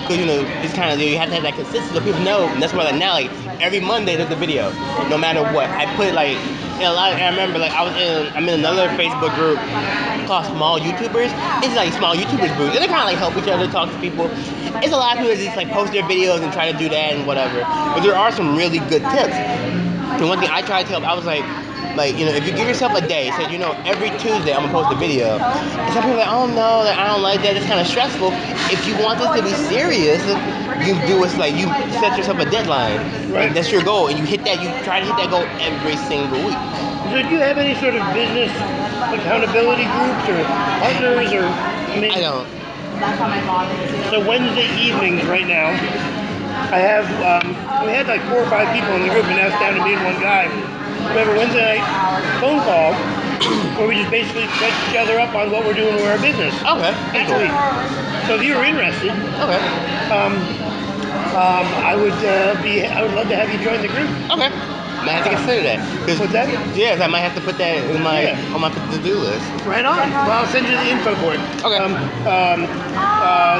because you know, it's kind of, you have to have that consistency so people know, and that's why like now, like every Monday there's a video, no matter what. I put like, a lot of, I remember like I'm in another Facebook group called Small YouTubers. It's like small YouTubers groups, and they kind of like help each other, talk to people. It's a lot of people that just like post their videos and try to do that and whatever. But there are some really good tips. And one thing I try to tell, I was like, you know, if you give yourself a day, say, you know, every Tuesday I'm gonna post a video. And some people are like, oh no, like, I don't like that, it's kind of stressful. If you want this to be serious, you do it like you set yourself a deadline. Right. That's your goal, and you hit that. You try to hit that goal every single week. So do you have any sort of business accountability groups or partners, or I don't. So Wednesday evenings right now, I have we had like 4 or 5 people in the group, and now it's down to me and one guy. We have a Wednesday night phone call where we just basically catch each other up on what we're doing with our business. Okay. Each week. So if you were interested, okay. I would love to have you join the group. Okay. I might have to consider that. What's that? Yes, I might have to put that in my on my to-do list. Right on. Well, I'll send you the info for it. Okay.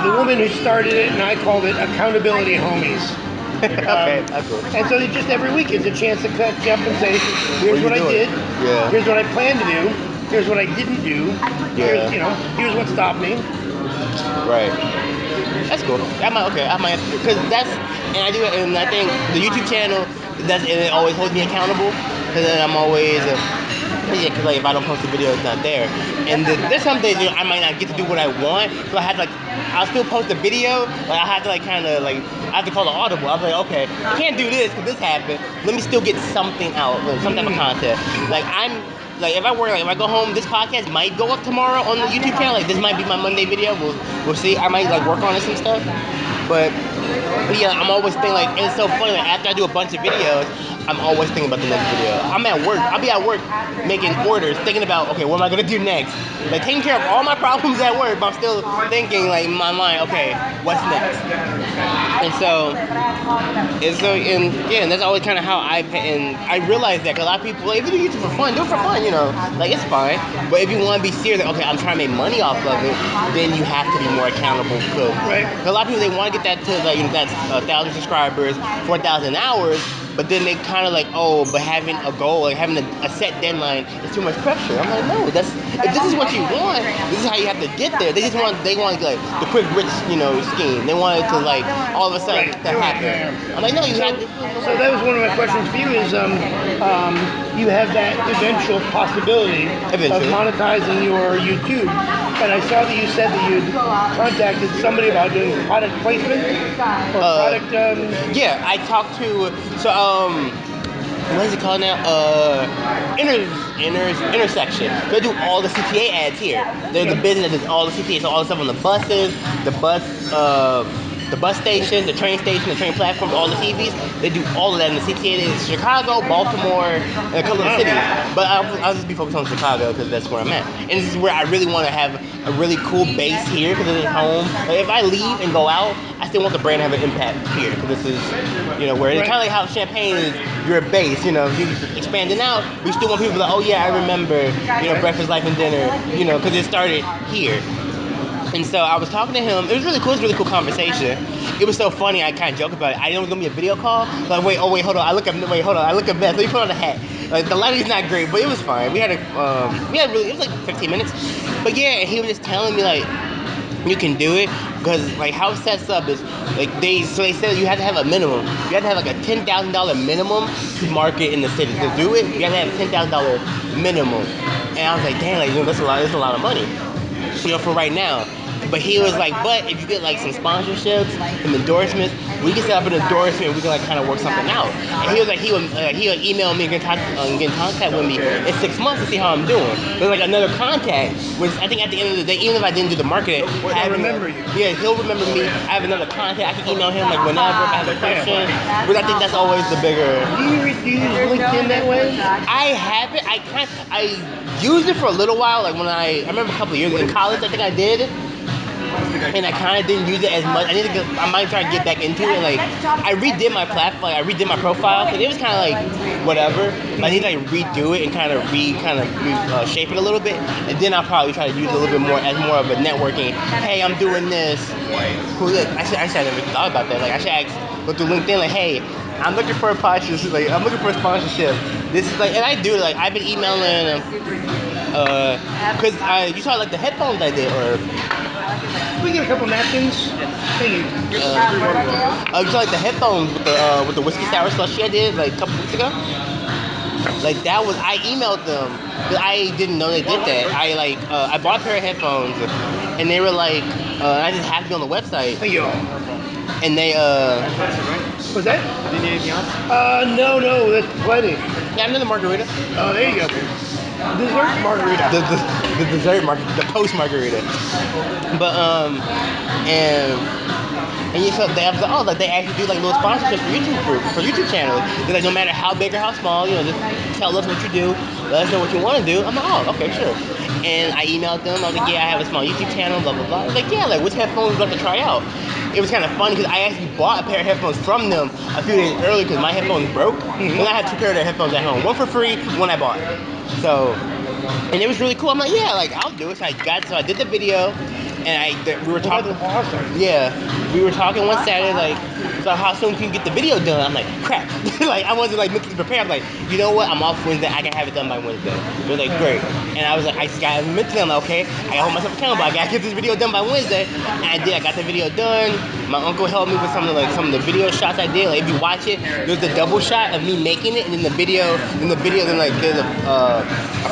The woman who started it and I called it Accountability Homies. Okay, that's cool. And so just every week it's a chance to catch up and say, here's what I did. Yeah. Here's what I plan to do. Here's what I didn't do. Yeah. Here's what stopped me. Right. That's cool. I might have to, because that's, and I do it, and I think the YouTube channel, and it always holds me accountable, because then I'm always, because like if I don't post a video, it's not there. And there's some days, I might not get to do what I want, so I have to I'll still post a video, but I have to I have to call an audible. I'm like, okay, I can't do this because this happened. Let me still get something out, some type of content. If I go home, this podcast might go up tomorrow on the YouTube channel. Like, this might be my Monday video. We'll see. I might work on it and stuff. But yeah, I'm always thinking like, and it's so funny. Like, after I do a bunch of videos, I'm always thinking about the next video. I'm at work. I'll be at work making orders, thinking about, okay, what am I gonna do next? Like taking care of all my problems at work, but I'm still thinking like in my mind, okay, what's next? And and that's always kind of how and I realized that 'cause a lot of people, like, if you do YouTube for fun, do it for fun, you know, like it's fine. But if you want to be serious, like, okay, I'm trying to make money off of it, then you have to be more accountable. Cause a lot of people, they want to get that to like, you know, that's 1,000 subscribers, 4,000 hours. But then they kind of like, oh, but having a goal, like having a set deadline is too much pressure. I'm like, no, if this is what you want, this is how you have to get there. They want like the quick rich, you know, scheme. They want it to like all of a sudden to happen. I'm like, no, you have to. So that was one of my questions for you is, you have that eventual possibility of monetizing your YouTube. And I saw that you said that you'd contacted somebody about doing product placement or product. Yeah, I talked to what is it called now? Intersection. They do all the CTA ads here. They're the business that does all the CTA, so all the stuff on the buses, the bus station, the train platforms, all the TVs. They do all of that in the CTA. It's Chicago, Baltimore, and a couple of cities. But I'll just be focused on Chicago because that's where I'm at. And this is where I really want to have a really cool base here because it's home. Like if I leave and go out, I still want the brand to have an impact here because this is, you know, where it's kind of like how Champagne is your base. You know, you expanding out, we still want people to be like, oh yeah, I remember, you know, breakfast, life, and dinner. You know, because it started here. And so I was talking to him. It was really cool. It was a really cool conversation. It was so funny. I kind of joked about it. I didn't want to give me a video call. Like, wait, hold on. I look a mess. Let me put on a hat. Like, the lighting's not great, but it was fine. It was like 15 minutes. But yeah, he was just telling me like, you can do it because like how it sets up is like they said you have to have a minimum. You have to have like a $10,000 minimum to market in the city. To do it, you have to have a $10,000 minimum. And I was like, dang, like, you know, that's a lot of money, you know, for right now. But he was like, but if you get like some sponsorships, some endorsements, we can set up an endorsement. We can like kind of work something out. And he was like, he would email me and get in contact with me in 6 months to see how I'm doing. There's like another contact, which I think at the end of the day, even if I didn't do the marketing, I remember you. Yeah, he'll remember me. I have another contact. I can email him like whenever if I have a question. But I think that's always the bigger. Do you use LinkedIn that way? I haven't. I used it for a little while. Like when I remember a couple of years in college, I think I did. And I kind of didn't use it as much. I might try to get back into it. Like I redid my platform, like I redid my profile, because it was kind of like whatever. But I need to like redo it and kind of shape it a little bit, and then I'll probably try to use it a little bit more as more of a networking. Hey, I'm doing this. Cool. I never thought about that. Like I should go through LinkedIn. Like, hey, I'm looking for a podcast. Like I'm looking for a sponsorship. This is like, and I do like I've been emailing because you saw like the headphones I did or. We get a couple napkins. Thank you. You saw like the headphones with the whiskey sour slushy I did like a couple weeks ago. Like that was I emailed them, but I didn't know they did that. I bought a pair of headphones, and they were like I just had to be on the website. Thank you. And they was that? Did you need anything else? No, that's plenty. Yeah, another margarita. Oh, there you go. Dessert margarita. The dessert margarita, the post margarita. But and you felt they actually do like little sponsorships for YouTube channels. They're like, no matter how big or how small, you know, just tell us what you do, let us know what you want to do. I'm like, oh, okay, sure. And I emailed them. I was like, yeah, I have a small YouTube channel, blah blah blah. I was like, yeah, like which headphones would you like to try out? It was kind of funny because I actually bought a pair of headphones from them a few days earlier because my headphones broke. And I had 2 pairs of their headphones at home, one for free, one I bought. So, and it was really cool. I'm like, yeah, like I'll do it. So I did the video, and we were talking. Yeah, we were talking one Saturday, like, so how soon can you get the video done? I'm like, crap. Like I wasn't like mentally prepared. I'm like, you know what? I'm off Wednesday. I can have it done by Wednesday. They're like, great. And I was like, I just got mentally. I'm like, okay, I gotta hold myself accountable. I gotta get this video done by Wednesday. And I did. I got the video done. My uncle helped me with some of the video shots I did. Like if you watch it, there's a double shot of me making it, and then the video, then like there's a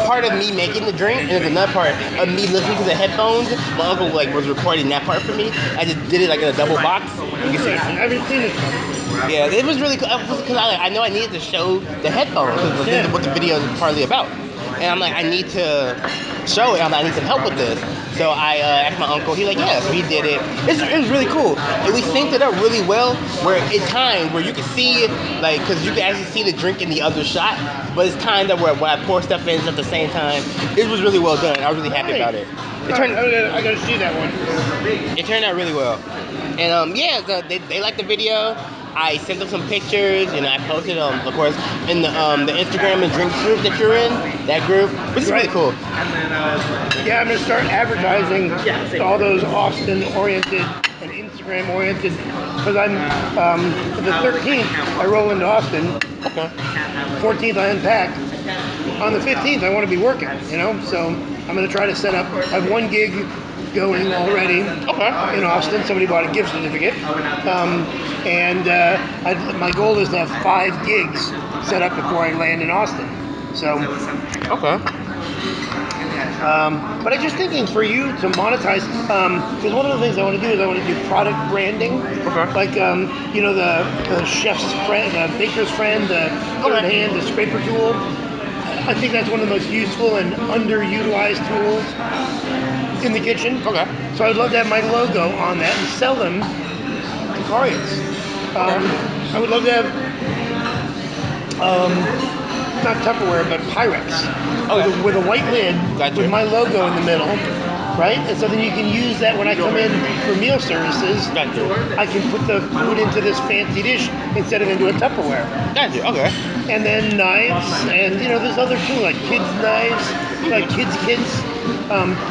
part of me making the drink, and there's another part of me listening to the headphones. My uncle like was recording that part for me. I just did it like in a double box. You can see. I've seen it. Yeah, it was really cool because I know I needed to show the headphones because this is what the video is partly about. and I'm like, I need to show it. I need some help with this. So I asked my uncle. He's like, yeah. So he did it. It was really cool. And we synced it up really well. Where it timed, where you can see, like, because you can actually see the drink in the other shot, but it's timed up where when I pour stuff in at the same time. It was really well done. I was really happy about it. I gotta see that one. It turned out really well. And yeah, they liked the video. I sent them some pictures, and I posted them, of course, in the Instagram and drinks group that you're in, that group, which is really cool. Yeah, I'm gonna start advertising all those Austin-oriented and Instagram-oriented, because I'm the 13th I roll into Austin. Okay. 14th I unpack. On the 15th I want to be working, you know. So I'm gonna try to set up. I have one gig going already in Austin. Somebody bought a gift certificate. My goal is to have 5 gigs set up before I land in Austin. So, but I'm just thinking for you to monetize, because one of the things I want to do is I want to do product branding. Like, you know, the chef's friend, the baker's friend, the third hand, the scraper tool. I think that's one of the most useful and underutilized tools in the kitchen. So I'd love to have my logo on that and sell them to clients. I would love to have, not Tupperware, but Pyrex with a white lid with my logo in the middle, right? And so then you can use that when I come in for meal services. I can put the food into this fancy dish instead of into a Tupperware. And then knives, and you know, there's other too, like kids' knives, like kids' kits.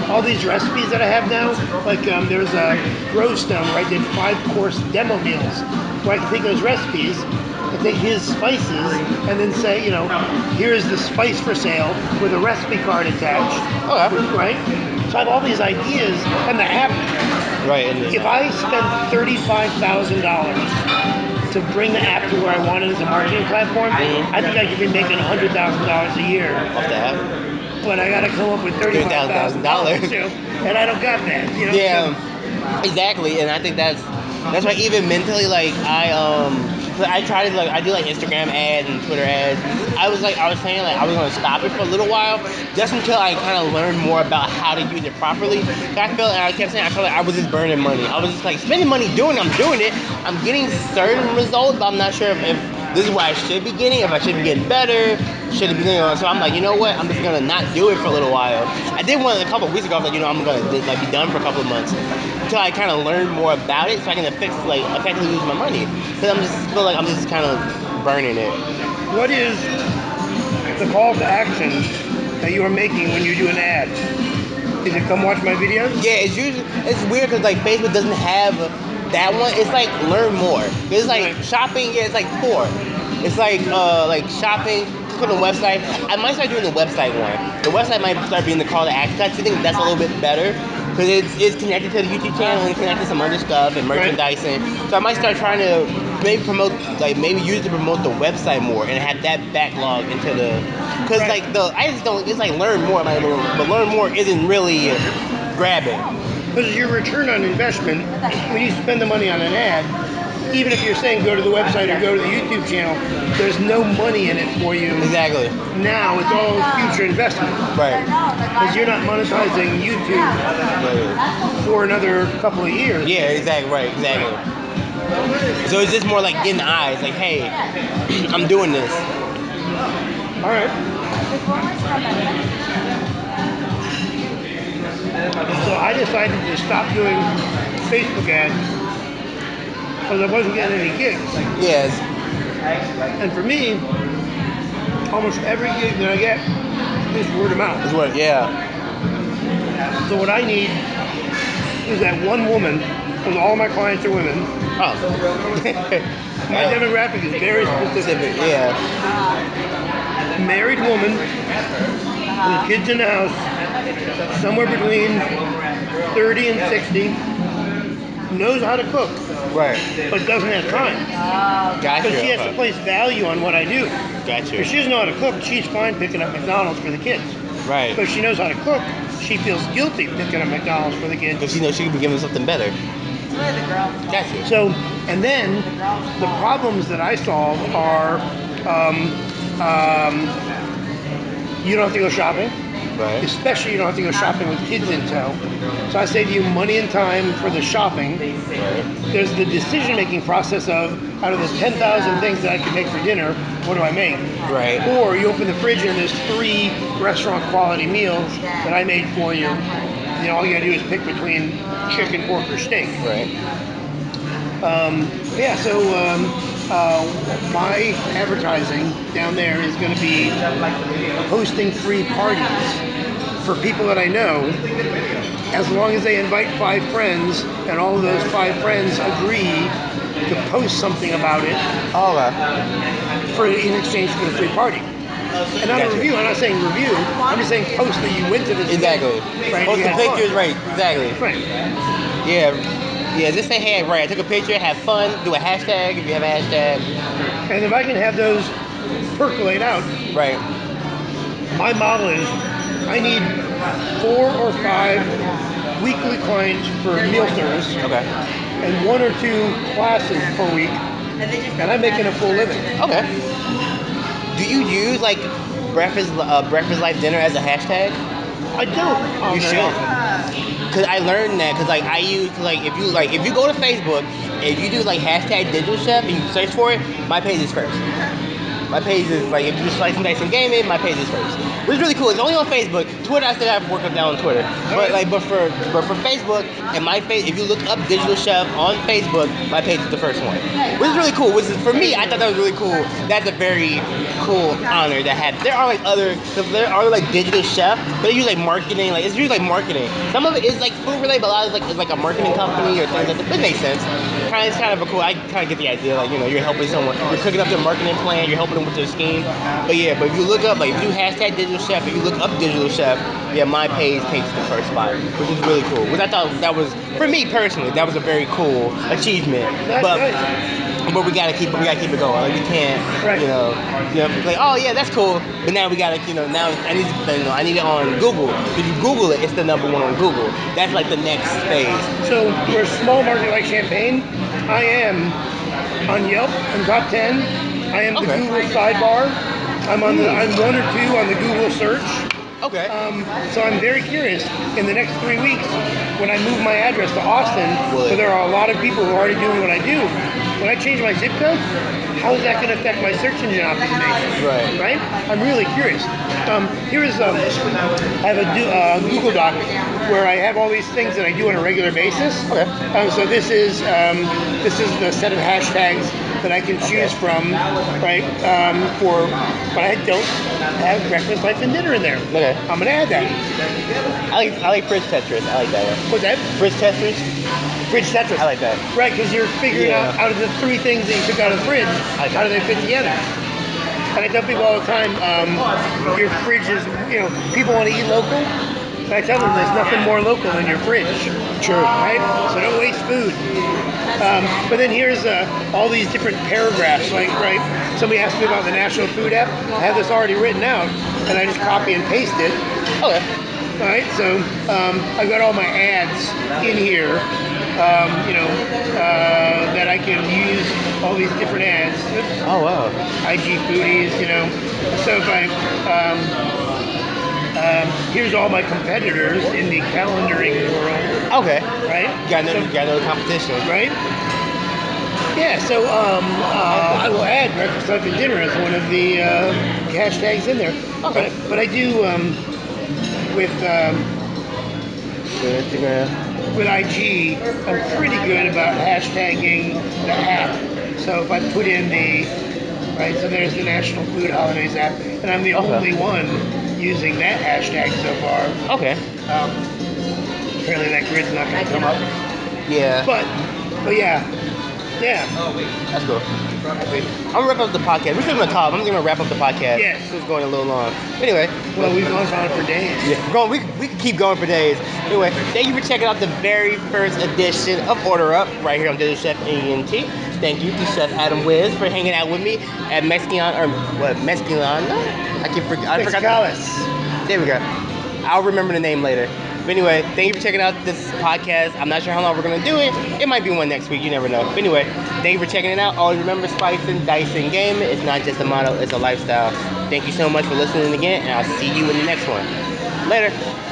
All these recipes that I have now, like there's a Growstone where I did 5-course demo meals, where I can take those recipes and take his spices and then say, you know, here's the spice for sale with a recipe card attached. Right? So I have all these ideas, and the app. If I spend $35,000 to bring the app to where I want it as a marketing platform, I think I could be making $100,000 a year off the app. But I gotta come up with $35,000 too, and I don't got that. You know? Yeah, exactly. And I think that's why even mentally, like I try to I do like Instagram ads and Twitter ads. I was saying like I was gonna stop it for a little while, just until I kind of learned more about how to use it properly. I kept saying I felt like I was just burning money. I was just like spending money doing it. I'm doing it. I'm getting certain results, but I'm not sure if this is what I should be getting. If I should be getting better, should it be doing it? So I'm like, you know what? I'm just gonna not do it for a little while. I did one a couple of weeks ago. I was like, you know, I'm gonna like be done for a couple of months until I kind of learn more about it, so I can effectively use my money. Because I feel like I'm just kind of burning it. What is the call to action that you are making when you do an ad? Is it come watch my videos? Yeah, it's weird because like Facebook doesn't have that one. It's like learn more. It's like shopping. Yeah, it's like poor. It's like shopping. Click on the website. I might start doing the website one. The website might start being the call to action. I think that's a little bit better because it's connected to the YouTube channel and connected to some other stuff and merchandising. So I might start trying to maybe use it to promote the website more and have that backlog into the because I just don't. It's like learn more, but learn more isn't really grabbing. Because your return on investment when you spend the money on an ad, even if you're saying go to the website or go to the YouTube channel, there's no money in it for you. Exactly. Now it's all future investment. Right. Because you're not monetizing YouTube for another couple of years. Yeah, exactly. Right, exactly. So it's just more like getting eyes, like, hey, I'm doing this. All right. So I decided to stop doing Facebook ads because I wasn't getting any gigs. Yes. And for me, almost every gig that I get is word of mouth. So what I need is that one woman, because all my clients are women. Oh. My demographic is very specific. Yeah. Married woman with kids in the house, somewhere between 30 and 60, knows how to cook. Right. But doesn't have time. Gotcha. Because she has to place value on what I do. Gotcha. If she doesn't know how to cook, she's fine picking up McDonald's for the kids. Right. But if she knows how to cook, she feels guilty picking up McDonald's for the kids. Because she knows she could be giving something better. Gotcha. So, and then the problems that I solve are you don't have to go shopping. Right. Especially you don't have to go shopping with kids in tow. So I say to you, money and time for the shopping. Right. There's the decision-making process of, out of the 10,000 things that I can make for dinner, what do I make? Right. Or you open the fridge and there's 3 restaurant quality meals that I made for you. You know, all you gotta do is pick between chicken, pork, or steak. Right. Yeah, so my advertising down there is going to be hosting free parties for people that I know, as long as they invite 5 friends, and all of those 5 friends agree to post something about it Oh, okay. in exchange for the free party. And not a Gotcha. review. I'm not saying review. I'm just saying post that you went to this Exactly. event, right? Post You the had pictures, fun. right? Exactly. Right. Yeah. Yeah, just say, hey, right, I took a picture, have fun, do a hashtag if you have a hashtag. And if I can have those percolate out, Right. my model is I need 4 or 5 weekly clients for meal service Okay. and 1 or 2 classes per week, and I'm making a full living. Okay. Do you use like breakfast life dinner as a hashtag? I don't. You should. Cause I learned that, cause like I use if you go to Facebook, if you do like hashtag digital chef and you search for it, my page is first. My page is like, if you do Slicing Dicing Gaming, my page is first. Which is really cool. It's only on Facebook. Twitter, I still have to work up down on Twitter. But for Facebook and my page, if you look up Digital Chef on Facebook, my page is the first one. Which is really cool. Which is, for me, I thought that was really cool. That's a very cool honor to have. There are like there are like Digital Chef, but they use like marketing. Like it's usually like marketing. Some of it is like food related, but a lot of it's like a marketing company or things like that. It makes sense. It's kind of a cool. I kind of get the idea. Like, you know, you're helping someone. You're cooking up their marketing plan. You're helping them with their scheme. But yeah, but if you look up, like, if you do hashtag Digital Chef, if you look up Digital Chef, yeah, my page takes the first spot, which is really cool. Which I thought that was, for me personally, that was a very cool achievement. But we gotta keep it going. Like, we can't, you know, like, oh yeah, that's cool. But now we gotta, now I need it on Google. If you Google it, it's the #1 on Google. That's like the next phase. So we're a small market like Champaign. I am on Yelp, I'm top 10. I am the Google sidebar. I'm 1 or 2 on the Google search. Okay. So I'm very curious, in the next 3 weeks, when I move my address to Austin, so there are a lot of people who are already doing what I do, when I change my zip code, how is that going to affect my search engine optimization? Right? I'm really curious. I have a Google Doc where I have all these things that I do on a regular basis. Okay. So this is the set of hashtags that I can choose from, right? But I don't have breakfast, lunch, and dinner in there. Okay. I'm gonna add that. I like fridge Tetris. I like that one. What's that? Fridge Tetris. Fridge Tetris. I like that. Right, because you're figuring out of the 3 things that you took out of the fridge, how do they fit together? And I tell people all the time, your fridge is, people want to eat local. And I tell them there's nothing more local than your fridge. True. Right? So don't waste food. But then here's all these different paragraphs. Like, right, somebody asked me about the National Food App. I have this already written out, and I just copy and paste it. Okay. All right, so I've got all my ads in here, that I can use all these different ads. Oh, wow. IG Foodies, So if I, here's all my competitors in the calendaring world. Okay. Right? You gotta know the competition. Right? Yeah, so I will add breakfast, lunch, and dinner as one of the hashtags in there. Okay. But I do, with IG, I'm pretty good about hashtagging the app. So if I put in so there's the National Food Holidays app, and I'm the only one using that hashtag so far. Okay. Apparently that grid's not going to come up. Yeah. But yeah. Yeah. That's cool. I'm gonna wrap up the podcast. We're still gonna talk. I'm gonna wrap up the podcast. Yes. It's going a little long. Anyway. Well, we've gone on for days. Yeah. We can keep going for days. Anyway, thank you for checking out the very first edition of Order Up right here on Digital Chef ENT. Thank you to Chef Adam Wiz for hanging out with me at Mezcalina. I forgot. Mezcalis. There we go. I'll remember the name later. But anyway, thank you for checking out this podcast. I'm not sure how long we're gonna do it. It might be one next week. You never know. But anyway, thank you for checking it out. Always remember, slicing, dicing, gaming. It's not just a motto; it's a lifestyle. Thank you so much for listening again, and I'll see you in the next one. Later.